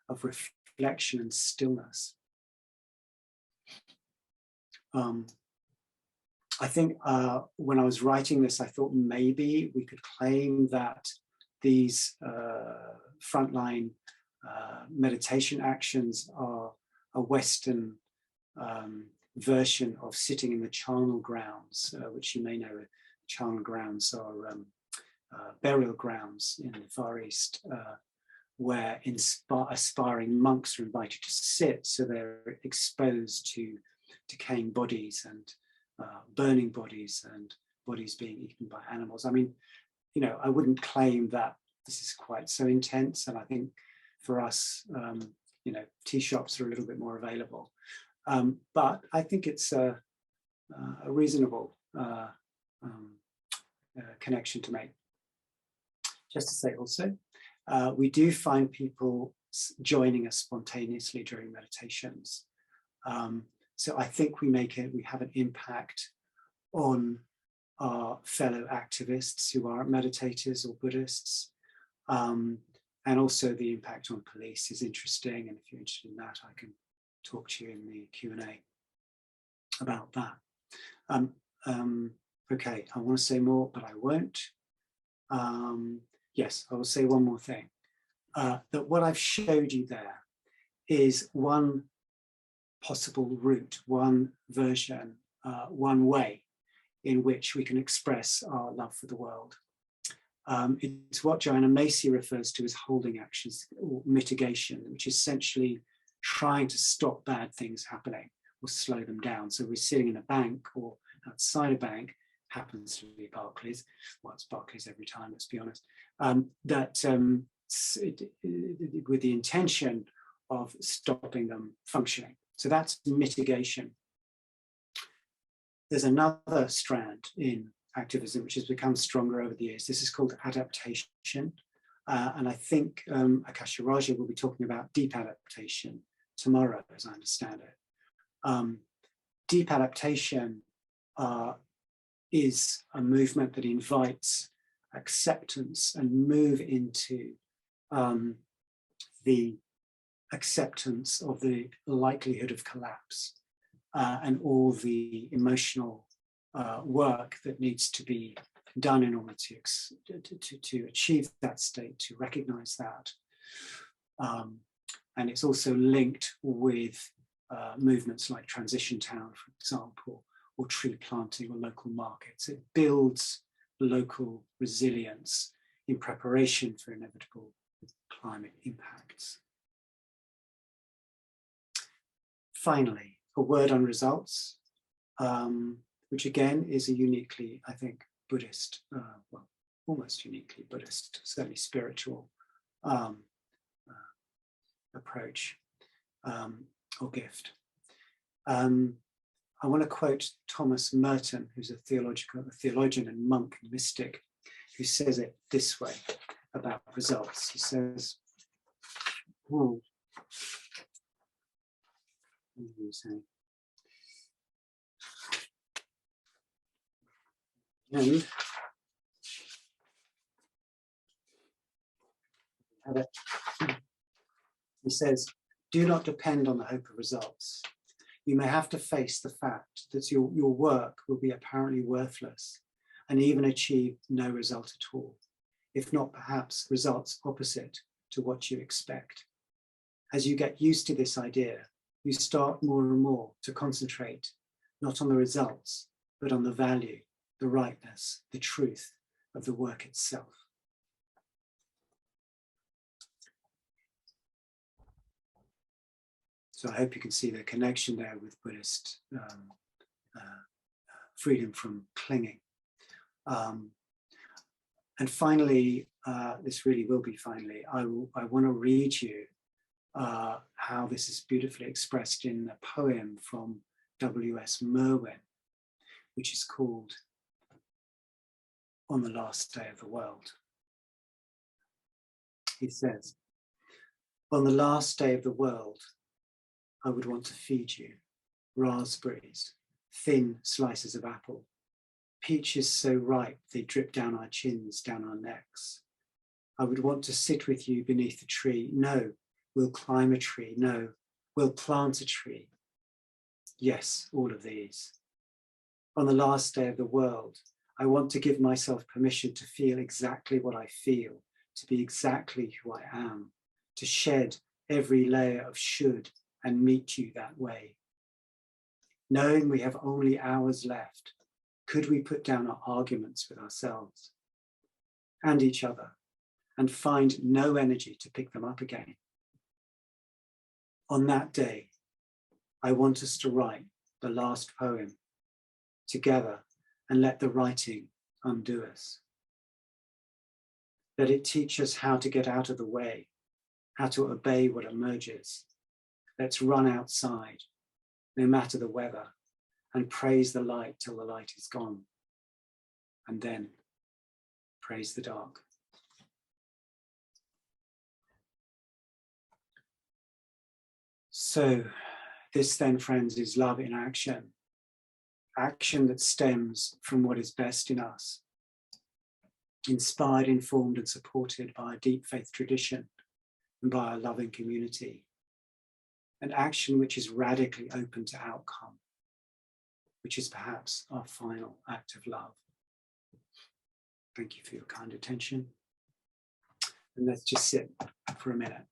S1: of reflection and stillness. I think when I was writing this, I thought maybe we could claim that these frontline meditation actions are a Western version of sitting in the charnel grounds, which you may know. Charnel grounds are burial grounds in the Far East, where aspiring monks are invited to sit, so they're exposed to decaying bodies and burning bodies and bodies being eaten by animals. I mean, you know, I wouldn't claim that this is quite so intense, and I think for us, you know, tea shops are a little bit more available, but I think it's a reasonable connection to make. Just to say also, we do find people joining us spontaneously during meditations. So I think we have an impact on our fellow activists who are meditators or Buddhists. And also the impact on police is interesting. And if you're interested in that, I can talk to you in the Q&A about that. Okay, I want to say more, but I won't. Yes, I will say one more thing. That what I've showed you there is one possible route, one version, one way in which we can express our love for the world. It's what Joanna Macy refers to as holding actions or mitigation, which is essentially trying to stop bad things happening or slow them down. So we're sitting in a bank or outside a bank, happens to be Barclays. Well, it's Barclays every time, let's be honest. With the intention of stopping them functioning. So that's mitigation. There's another strand in activism which has become stronger over the years. This is called adaptation. And I think Akasha Raja will be talking about deep adaptation tomorrow, as I understand it. Deep adaptation is a movement that invites acceptance and move into the acceptance of the likelihood of collapse and all the emotional work that needs to be done in order to achieve that state, to recognize that. And it's also linked with movements like Transition Town, for example, or tree planting or local markets. It builds local resilience in preparation for inevitable climate impacts. Finally, a word on results, which again is a uniquely, I think, Buddhist, well, almost uniquely Buddhist, certainly spiritual approach or gift. I want to quote Thomas Merton, who's a theologian and monk and mystic, who says it this way about results. He says, he says, do not depend on the hope of results. You may have to face the fact that your work will be apparently worthless and even achieve no result at all, if not perhaps results opposite to what you expect. As you get used to this idea, you start more and more to concentrate not on the results, but on the value, the rightness, the truth of the work itself. So I hope you can see the connection there with Buddhist freedom from clinging. And finally, this really will be finally, I want to read you how this is beautifully expressed in a poem from W.S. Merwin, which is called On the Last Day of the World. He says, on the last day of the world, I would want to feed you raspberries, thin slices of apple, peaches so ripe they drip down our chins, down our necks. I would want to sit with you beneath a tree. No, we'll climb a tree. No, we'll plant a tree. Yes, all of these. On the last day of the world, I want to give myself permission to feel exactly what I feel, to be exactly who I am, to shed every layer of should and meet you that way. Knowing we have only hours left, could we put down our arguments with ourselves and each other and find no energy to pick them up again? On that day, I want us to write the last poem together and let the writing undo us. Let it teach us how to get out of the way, how to obey what emerges. Let's run outside, no matter the weather, and praise the light till the light is gone. And then praise the dark. So this then, friends, is love in action. Action that stems from what is best in us, inspired, informed, and supported by a deep faith tradition and by a loving community. An action which is radically open to outcome, which is perhaps our final act of love. Thank you for your kind attention. And let's just sit for a minute.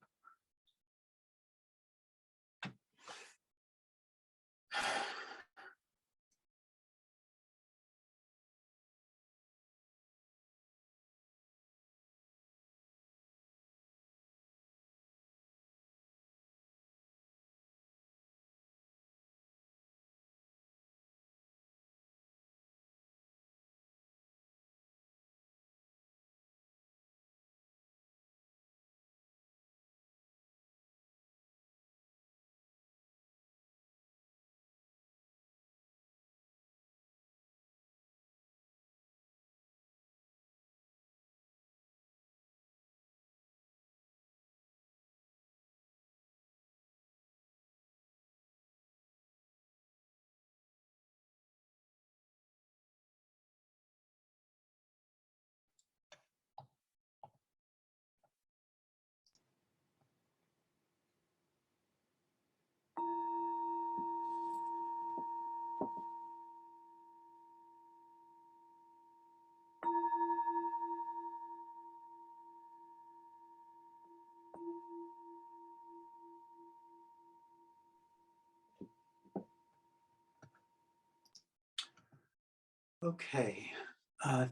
S1: Okay,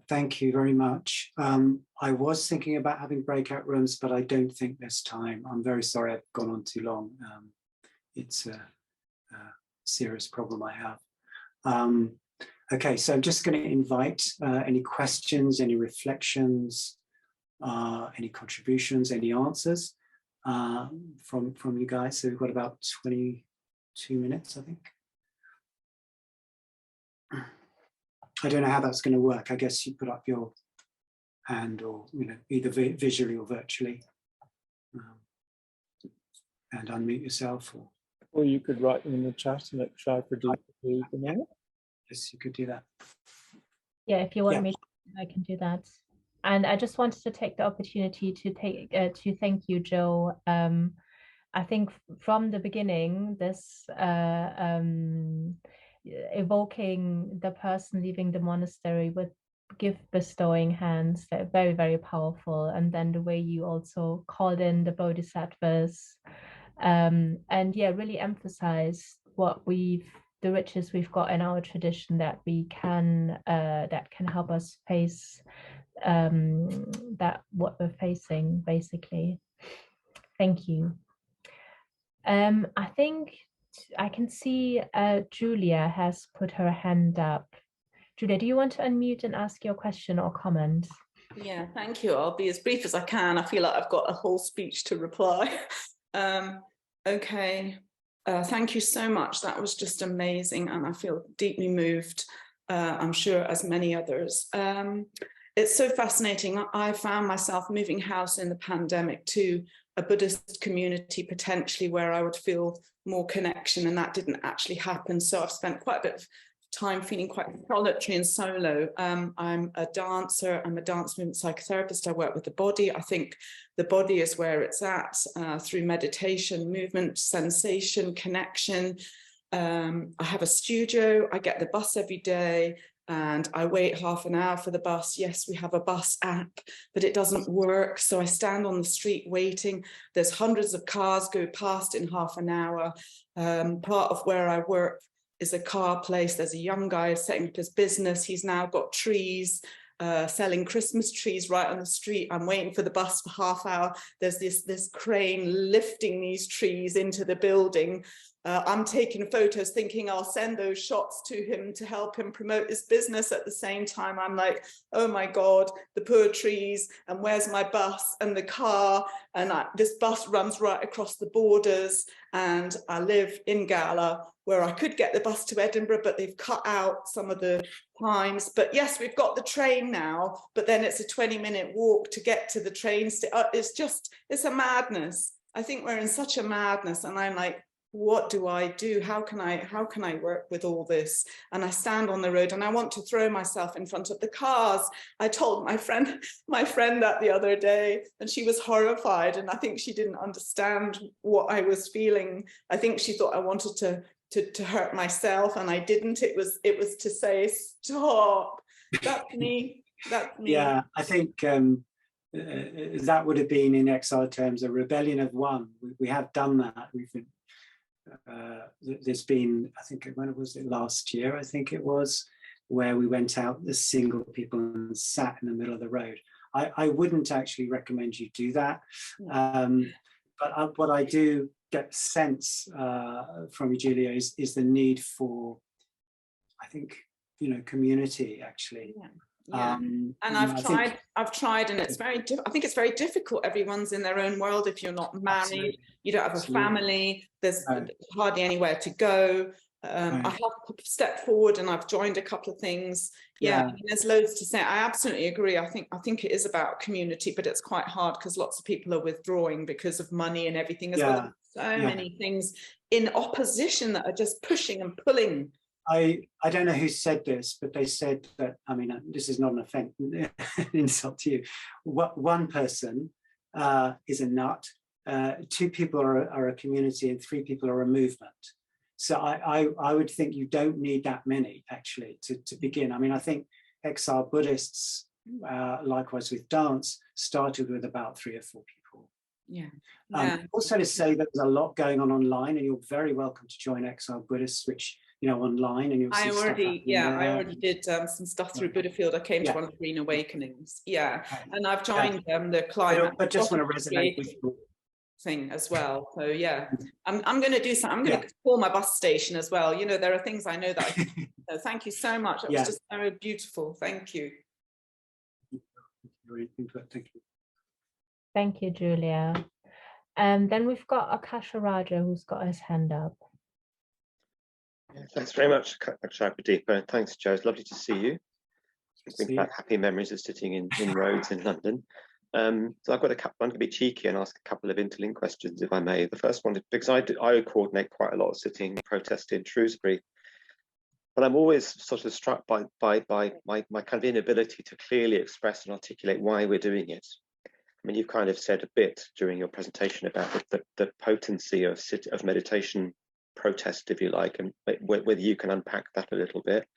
S1: thank you very much. I was thinking about having breakout rooms, but I don't think there's time. I'm very sorry I've gone on too long. It's a serious problem I have. Okay, so I'm just going to invite any questions, any reflections, any contributions, any answers from you guys. So we've got about 22 minutes, I think. I don't know how that's going to work. I guess you put up your hand, or either visually or virtually, and unmute yourself.
S2: Or you could write them in the chat and let try for them out.
S1: Yes, you could do that.
S3: Yeah, if you want me, I can do that. And I just wanted to take the opportunity to thank you, Joe. I think from the beginning, this evoking the person leaving the monastery with gift bestowing hands, very, very powerful. And then the way you also called in the bodhisattvas, and yeah, really emphasize the riches we've got in our tradition that can help us face what we're facing, basically. Thank you. I think I can see Julia has put her hand up. Julia, do you want to unmute and ask your question or comment?
S4: Yeah, thank you. I'll be as brief as I can. I feel like I've got a whole speech to reply. Okay. Thank you so much. That was just amazing, and I feel deeply moved. I'm sure as many others. It's so fascinating. I found myself moving house in the pandemic to a Buddhist community potentially where I would feel more connection, and that didn't actually happen. So I've spent quite a bit of time feeling quite solitary and solo. I'm a dancer. I'm a dance movement psychotherapist. I work with the body. I think the body is where it's at through meditation, movement, sensation, connection. I have a studio. I get the bus every day and I wait half an hour for the bus. Yes, we have a bus app, but it doesn't work. So I stand on the street waiting. There's hundreds of cars go past in half an hour. Part of where I work is a car place. There's a young guy setting up his business. He's now got trees, selling Christmas trees right on the street. I'm waiting for the bus for half hour. There's this crane lifting these trees into the building. I'm taking photos thinking I'll send those shots to him to help him promote his business. At the same time, I'm like, oh my God, the poor trees, and where's my bus and the car? And this bus runs right across the borders, and I live in Gala, where I could get the bus to Edinburgh, but they've cut out some of the times. But yes, we've got the train now, but then it's a 20-minute walk to get to the train station. It's a madness. I think we're in such a madness, and I'm like, what do I do? How can I work with all this? And I stand on the road and I want to throw myself in front of the cars. I told my friend that the other day, and she was horrified, and I think she didn't understand what I was feeling. I think she thought I wanted to hurt myself, and I didn't. It was to say stop. That's me. That's me.
S1: Yeah, I think that would have been, in exile terms, a rebellion of one. We have done that. We've been there's been, I think, when was it, last year, I think it was, where we went out as single people and sat in the middle of the road. I wouldn't actually recommend you do that, but what I do get sense from you, Julia, is the need for, I think, community, actually.
S4: Yeah. And I've tried, and it's I think it's very difficult. Everyone's in their own world. If you're not married, absolutely, you don't have a family, there's hardly anywhere to go. I have stepped forward and I've joined a couple of things. I mean, there's loads to say. I absolutely agree. I think it is about community, but it's quite hard because lots of people are withdrawing because of money and everything as well. So many things in opposition that are just pushing and pulling.
S1: I don't know who said this, but they said that, I mean, this is not an offense, insult to you. One person is a nut, two people are a community, and three people are a movement. So I would think you don't need that many, actually, to begin. I mean, I think exile Buddhists, likewise with dance, started with about 3 or 4 people. Also to say that there's a lot going on online, and you're very welcome to join Exile Buddhists, which, online, and you'll see
S4: I already did some stuff through Buddhafield. I came to one of the Green Awakenings, and I've joined the climate.
S1: But just want to resonate with you
S4: thing as well. So I'm going to do something. I'm going to call my bus station as well. There are things I know that I can do. So thank you so much. It was just so beautiful. Thank you.
S3: Thank you, Julia. Then we've got Akasha Raja, who's got his hand up.
S5: Thanks very much, Pradeepa, and thanks, Joe. It's lovely to see you. Think about happy memories of sitting in roads in London. So I've got a couple. I'm going to be cheeky and ask a couple of interlinked questions, if I may. The first one, because I coordinate quite a lot of sitting protest in Shrewsbury, but I'm always sort of struck by my kind of inability to clearly express and articulate why we're doing it. I mean, you've kind of said a bit during your presentation about the potency of meditation protest, if you like, and whether you can unpack that a little bit.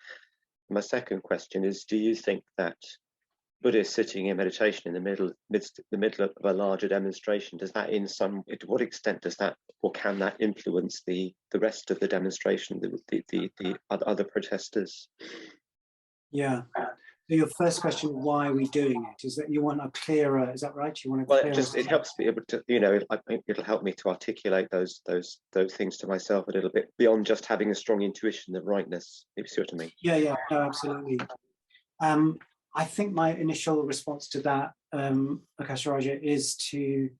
S5: My second question is, do you think that Buddhists sitting in meditation in the middle of a larger demonstration, does that to what extent does that, or can that influence the rest of the demonstration, the other protesters?
S1: Yeah, your first question, why are we doing it? Is that you want a clearer, is that right? You want a
S5: Well,
S1: clearer...
S5: it helps be able to, you know, I think it'll help me to articulate those things to myself a little bit beyond just having a strong intuition of rightness, if you see what I mean.
S1: Yeah, no, absolutely. I think my initial response to that, Akasha Raja, is to,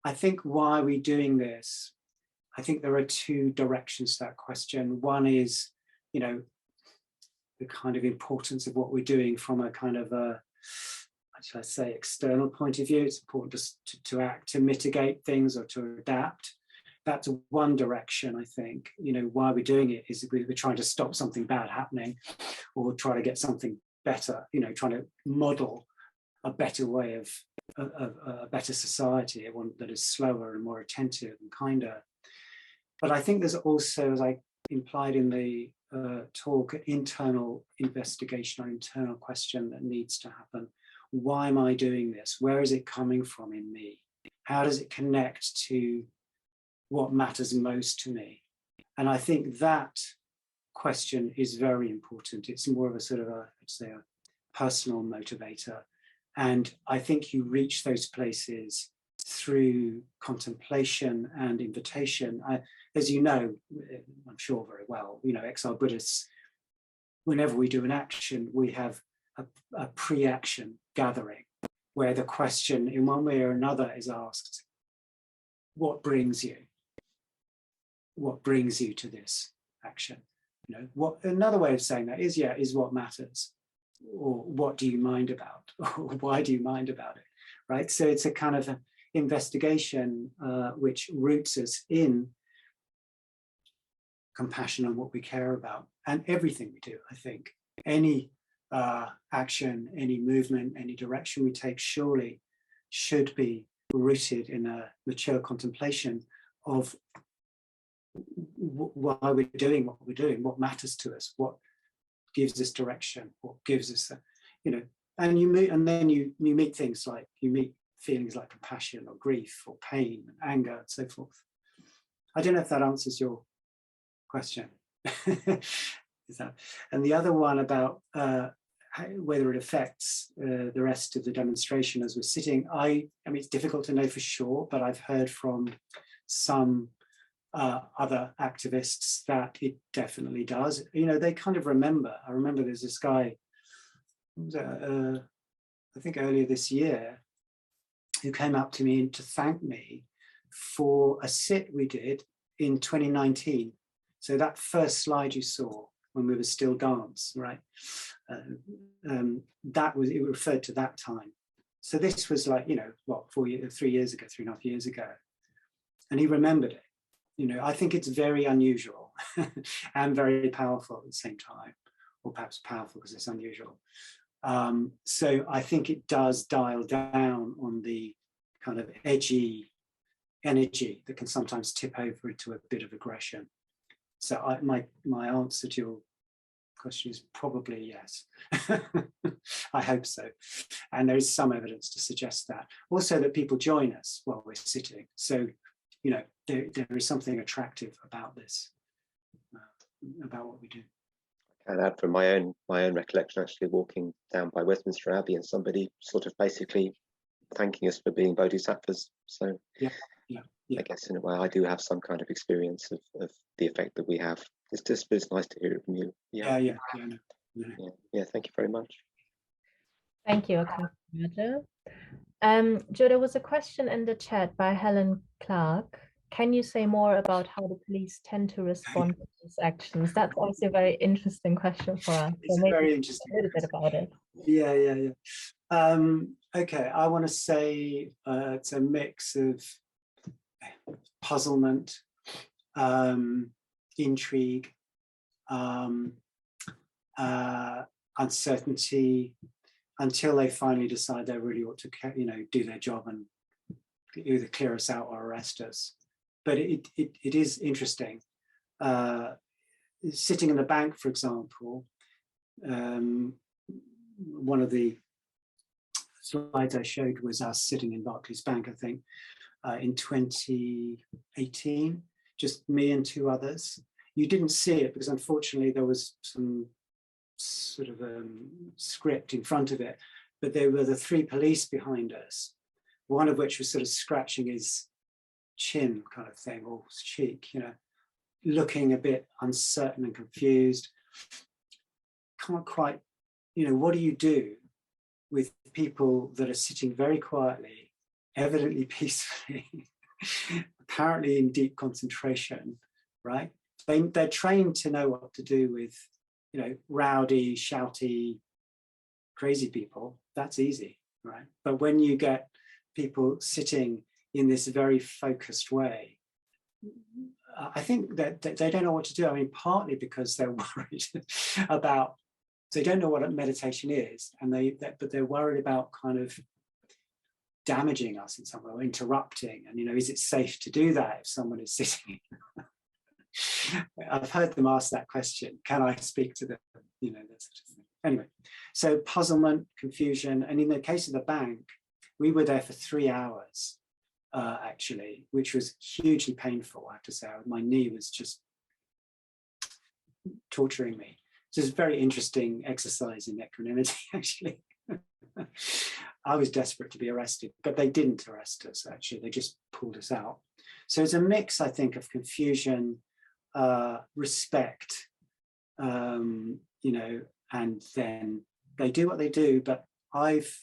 S1: I think, why are we doing this? I think there are two directions to that question. One is, you know, the kind of importance of what we're doing from a kind of a, should I say, external point of view. It's important just to act, to mitigate things or to adapt. That's one direction, I think. You know, why we're doing it is we're trying to stop something bad happening or try to get something better, you know, trying to model a better way of a better society, one that is slower and more attentive and kinder. But I think there's also, as I implied in the talk, internal investigation or internal question that needs to happen. Why am I doing this? Where is it coming from in me? How does it connect to what matters most to me? And I think that question is very important. It's more of a sort of a, let's say, a personal motivator. And I think you reach those places through contemplation and invitation. As you know, I'm sure very well, you know, exile Buddhists, whenever we do an action, we have a pre-action gathering where the question in one way or another is asked, what brings you? What brings you to this action? You know, what another way of saying that is, is what matters, or what do you mind about, or why do you mind about it, right? So it's a kind of investigation which roots us in compassion on what we care about, and everything we do. I think any action, any movement, any direction we take surely should be rooted in a mature contemplation of why we're doing what we're doing, what matters to us, what gives us direction, what gives us, you know, and you meet, and then you meet things like, you meet feelings like compassion or grief or pain and anger and so forth. I don't know if that answers your question. Is that, and the other one about whether it affects the rest of the demonstration as we're sitting, I mean, it's difficult to know for sure, but I've heard from some other activists that it definitely does. You know, they kind of remember. I remember there's this guy, I think earlier this year, who came up to me to thank me for a sit we did in 2019. So that first slide you saw when we were still dance, right? That was, it referred to that time. So this was like, you know, what, 3.5 years ago. And he remembered it. You know, I think it's very unusual and very powerful at the same time, or perhaps powerful because it's unusual. So I think it does dial down on the kind of edgy energy that can sometimes tip over into a bit of aggression. So my answer to your question is probably yes. I hope so. And there is some evidence to suggest that. Also that people join us while we're sitting. So, you know, there is something attractive about this, about what we do.
S5: And add from my own recollection, actually walking down by Westminster Abbey and somebody sort of basically thanking us for being bodhisattvas. So
S1: yeah.
S5: I guess in a way I do have some kind of experience of the effect that we have. It's nice to hear it from you.
S1: Yeah.
S5: Thank you very much.
S3: Thank you, Akasha. Joe, there was a question in the chat by Helen Clark. Can you say more about how the police tend to respond to these actions? That's also a very interesting question for us.
S1: It's
S3: so
S1: very interesting.
S3: A little bit about it.
S1: Yeah. Okay, I want to say it's a mix of puzzlement, intrigue, uncertainty, until they finally decide they really ought to, you know, do their job and either clear us out or arrest us. But it is interesting. Sitting in the bank, for example, one of the slides I showed was us sitting in Barclays Bank, I think, in 2018, just me and 2 others. You didn't see it because unfortunately there was some sort of script in front of it, but there were the 3 police behind us, one of which was sort of scratching his chin kind of thing, or cheek, you know, looking a bit uncertain and confused. Can't quite, you know, what do you do with people that are sitting very quietly, evidently peacefully, apparently in deep concentration, right? They're trained to know what to do with, you know, rowdy, shouty, crazy people. That's easy, right? But when you get people sitting in this very focused way, I think that they don't know what to do. I mean, partly because they're worried about, they don't know what meditation is, and but they're worried about kind of damaging us in some way, or interrupting. And, you know, is it safe to do that if someone is sitting? I've heard them ask that question. Can I speak to them? You know, that sort of thing. Anyway, so puzzlement, confusion, and in the case of the bank, we were there for 3 hours. Actually, which was hugely painful, I have to say. My knee was just torturing me. So it's a very interesting exercise in equanimity, actually. I was desperate to be arrested, but they didn't arrest us, actually. They just pulled us out. So it's a mix, I think, of confusion, respect, you know, and then they do what they do. But I've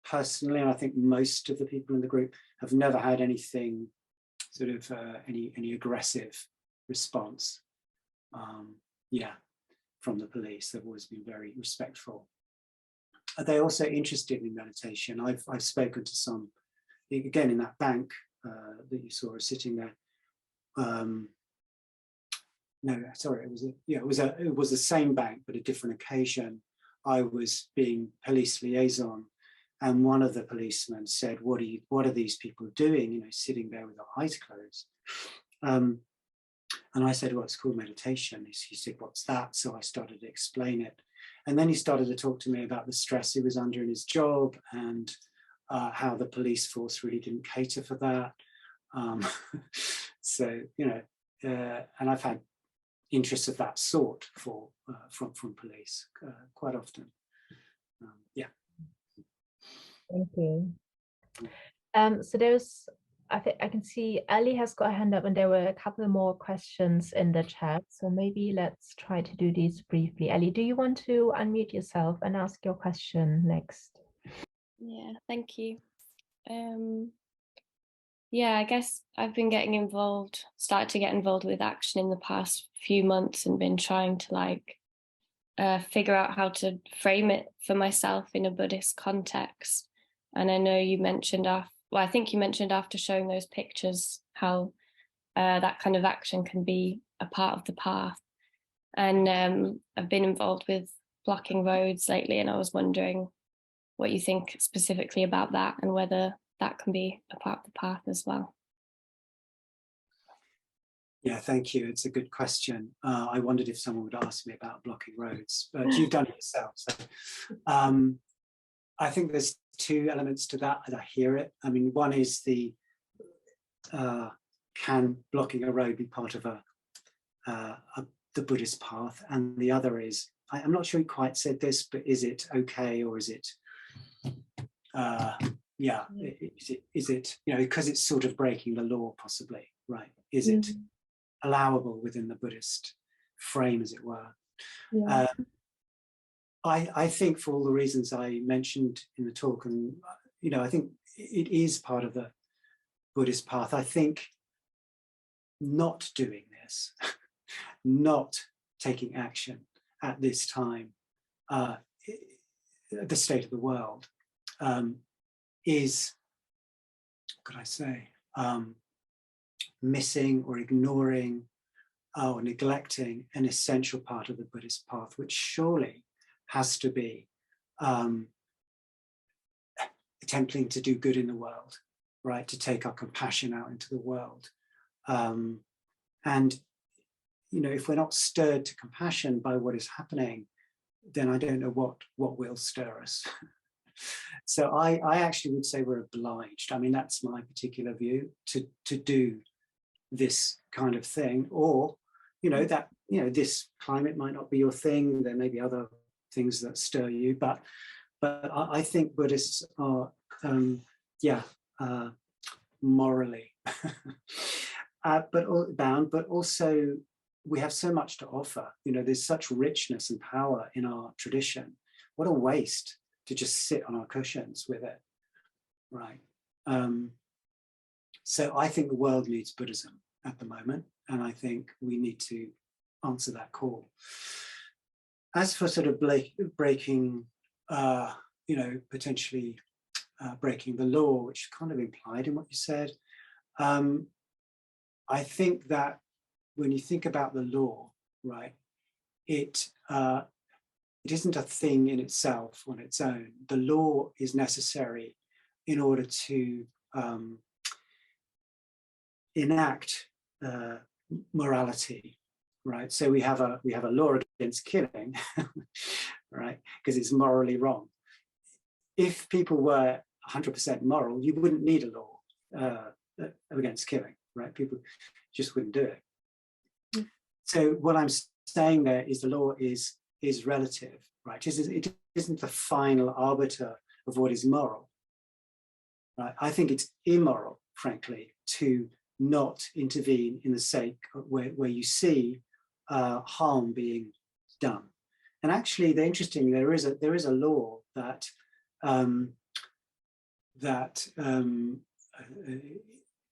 S1: personally, and I think most of the people in the group, have never had anything sort of any aggressive response, from the police. They've always been very respectful. Are they also interested in meditation? I've spoken to some, again, in that bank that you saw sitting there. No, sorry, it was the same bank, but a different occasion. I was being police liaison. And one of the policemen said, what are these people doing, you know, sitting there with their eyes closed? And I said, well, it's called meditation. He said, what's that? So I started to explain it. And then he started to talk to me about the stress he was under in his job, and how the police force really didn't cater for that. So, you know, and I've had interests of that sort from police quite often. Yeah.
S3: Thank you. So there's, I think I can see Ali has got a hand up, and there were a couple more questions in the chat. So maybe let's try to do these briefly. Ali, do you want to unmute yourself and ask your question next?
S6: Yeah, thank you. Yeah, I guess I've been started to get involved with action in the past few months, and been trying to figure out how to frame it for myself in a Buddhist context. And I know you mentioned I think you mentioned after showing those pictures how that kind of action can be a part of the path. And I've been involved with blocking roads lately, and I was wondering what you think specifically about that, and whether that can be a part of the path as well.
S1: Yeah, thank you. It's a good question. I wondered if someone would ask me about blocking roads, but you've done it yourself. So, I think there's 2 elements to that, as I hear it. I mean, one is can blocking a road be part of the Buddhist path? And the other is, I'm not sure he quite said this, but is it okay, or is it, is it, you know, because it's sort of breaking the law, possibly, right? Is it allowable within the Buddhist frame, as it were?
S3: Yeah.
S1: I think, for all the reasons I mentioned in the talk, and, you know, I think it is part of the Buddhist path. I think not doing this, not taking action at this time, the state of the world, is, what could I say, missing or ignoring or neglecting an essential part of the Buddhist path, which surely has to be attempting to do good in the world, right? To take our compassion out into the world. And, you know, if we're not stirred to compassion by what is happening, then I don't know what will stir us. So I actually would say we're obliged. I mean, that's my particular view, to do this kind of thing, or, you know, that you know, this climate might not be your thing. There may be other things that stir you, but I think Buddhists are, morally bound, but also we have so much to offer. You know, there's such richness and power in our tradition. What a waste to just sit on our cushions with it, right? So I think the world needs Buddhism at the moment, and I think we need to answer that call. As for sort of breaking, potentially breaking the law, which kind of implied in what you said, I think that when you think about the law, right, it isn't a thing in itself on its own. The law is necessary in order to enact morality, right? So we have a law against killing, right? Because it's morally wrong. If people were 100% moral, you wouldn't need a law against killing, right? People just wouldn't do it. So what I'm saying there is the law is relative, right? It isn't the final arbiter of what is moral, right? I think it's immoral, frankly, to not intervene in the sake of where you see harm being done. And actually, there is a law that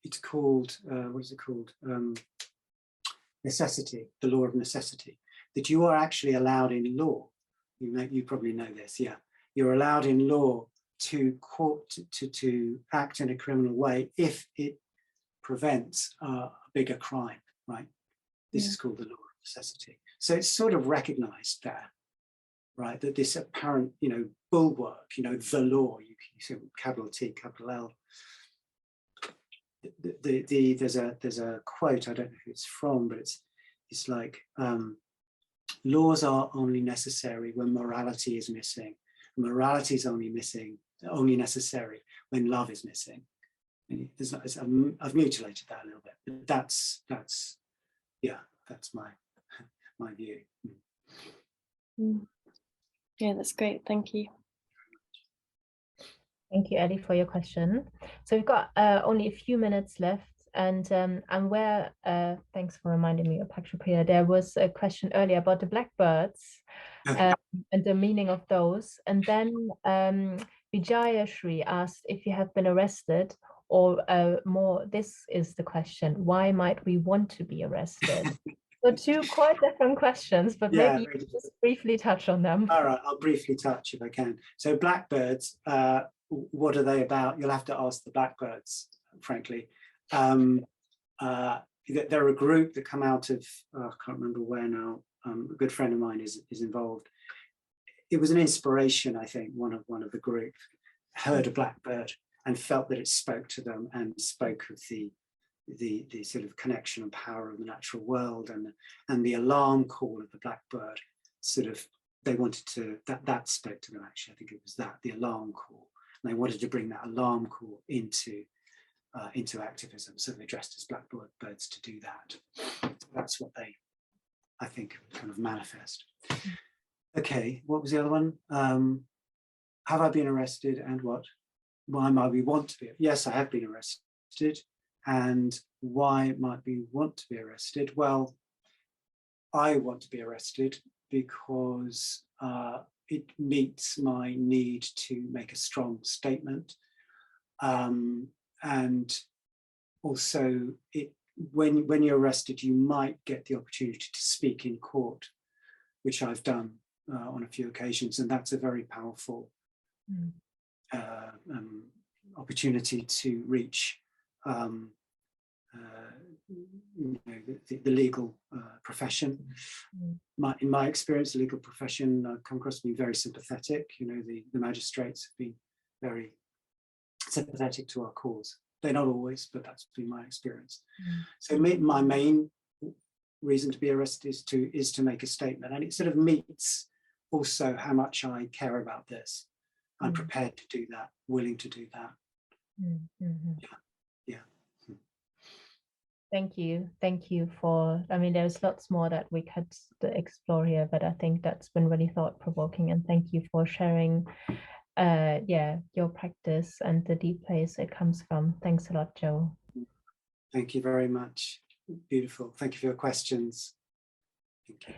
S1: it's called what is it called? Necessity, the law of necessity. That you are actually allowed in law. You probably know this, yeah. You're allowed in law to act in a criminal way if it prevents a bigger crime, right? This is called the law of necessity. So it's sort of recognized there, right? That this apparent, bulwark, the law, you say capital T, capital L. There's a quote, I don't know who it's from, but it's like, laws are only necessary when morality is missing. Morality is only necessary when love is missing. I've mutilated that a little bit, but that's my view.
S6: Yeah, that's great. Thank you.
S3: Thank you, Ellie, for your question. So we've got only a few minutes left, and thanks for reminding me of Pakshapriya. There was a question earlier about the blackbirds and the meaning of those, and then Vijaya Shri asked if you have been arrested, or more, this is the question: why might we want to be arrested? So two quite different questions, but maybe you just briefly touch on them.
S1: All right, I'll briefly touch if I can. So blackbirds, what are they about? You'll have to ask the blackbirds, frankly. They're a group that come out of, I can't remember where now, a good friend of mine is involved. It was an inspiration, I think, one of the group heard a blackbird and felt that it spoke to them and spoke of the sort of connection and power of the natural world, and the alarm call of the blackbird sort of, they wanted to, that spoke to them actually. I think it was the alarm call. And they wanted to bring that alarm call into activism. So they dressed as blackbirds to do that. That's what they, I think, kind of manifest. Okay, what was the other one? Have I been arrested and what? Why might we want to be? Yes, I have been arrested. And why might we want to be arrested? Well, I want to be arrested because it meets my need to make a strong statement. And also, when you're arrested, you might get the opportunity to speak in court, which I've done on a few occasions, and that's a very powerful opportunity to reach the legal profession. In my experience, the legal profession come across to be very sympathetic. The magistrates have been very sympathetic to our cause. They're not always, but that's been my experience. So my main reason to be arrested is to make a statement, and it sort of meets also how much I care about this. I'm prepared to do that, willing to do that. Yeah.
S3: Thank you. Thank you for, I mean, there's lots more that we could explore here, but I think that's been really thought-provoking, and thank you for sharing your practice and the deep place it comes from. Thanks a lot, Joe.
S1: Thank you very much. Beautiful. Thank you for your questions. Thank you.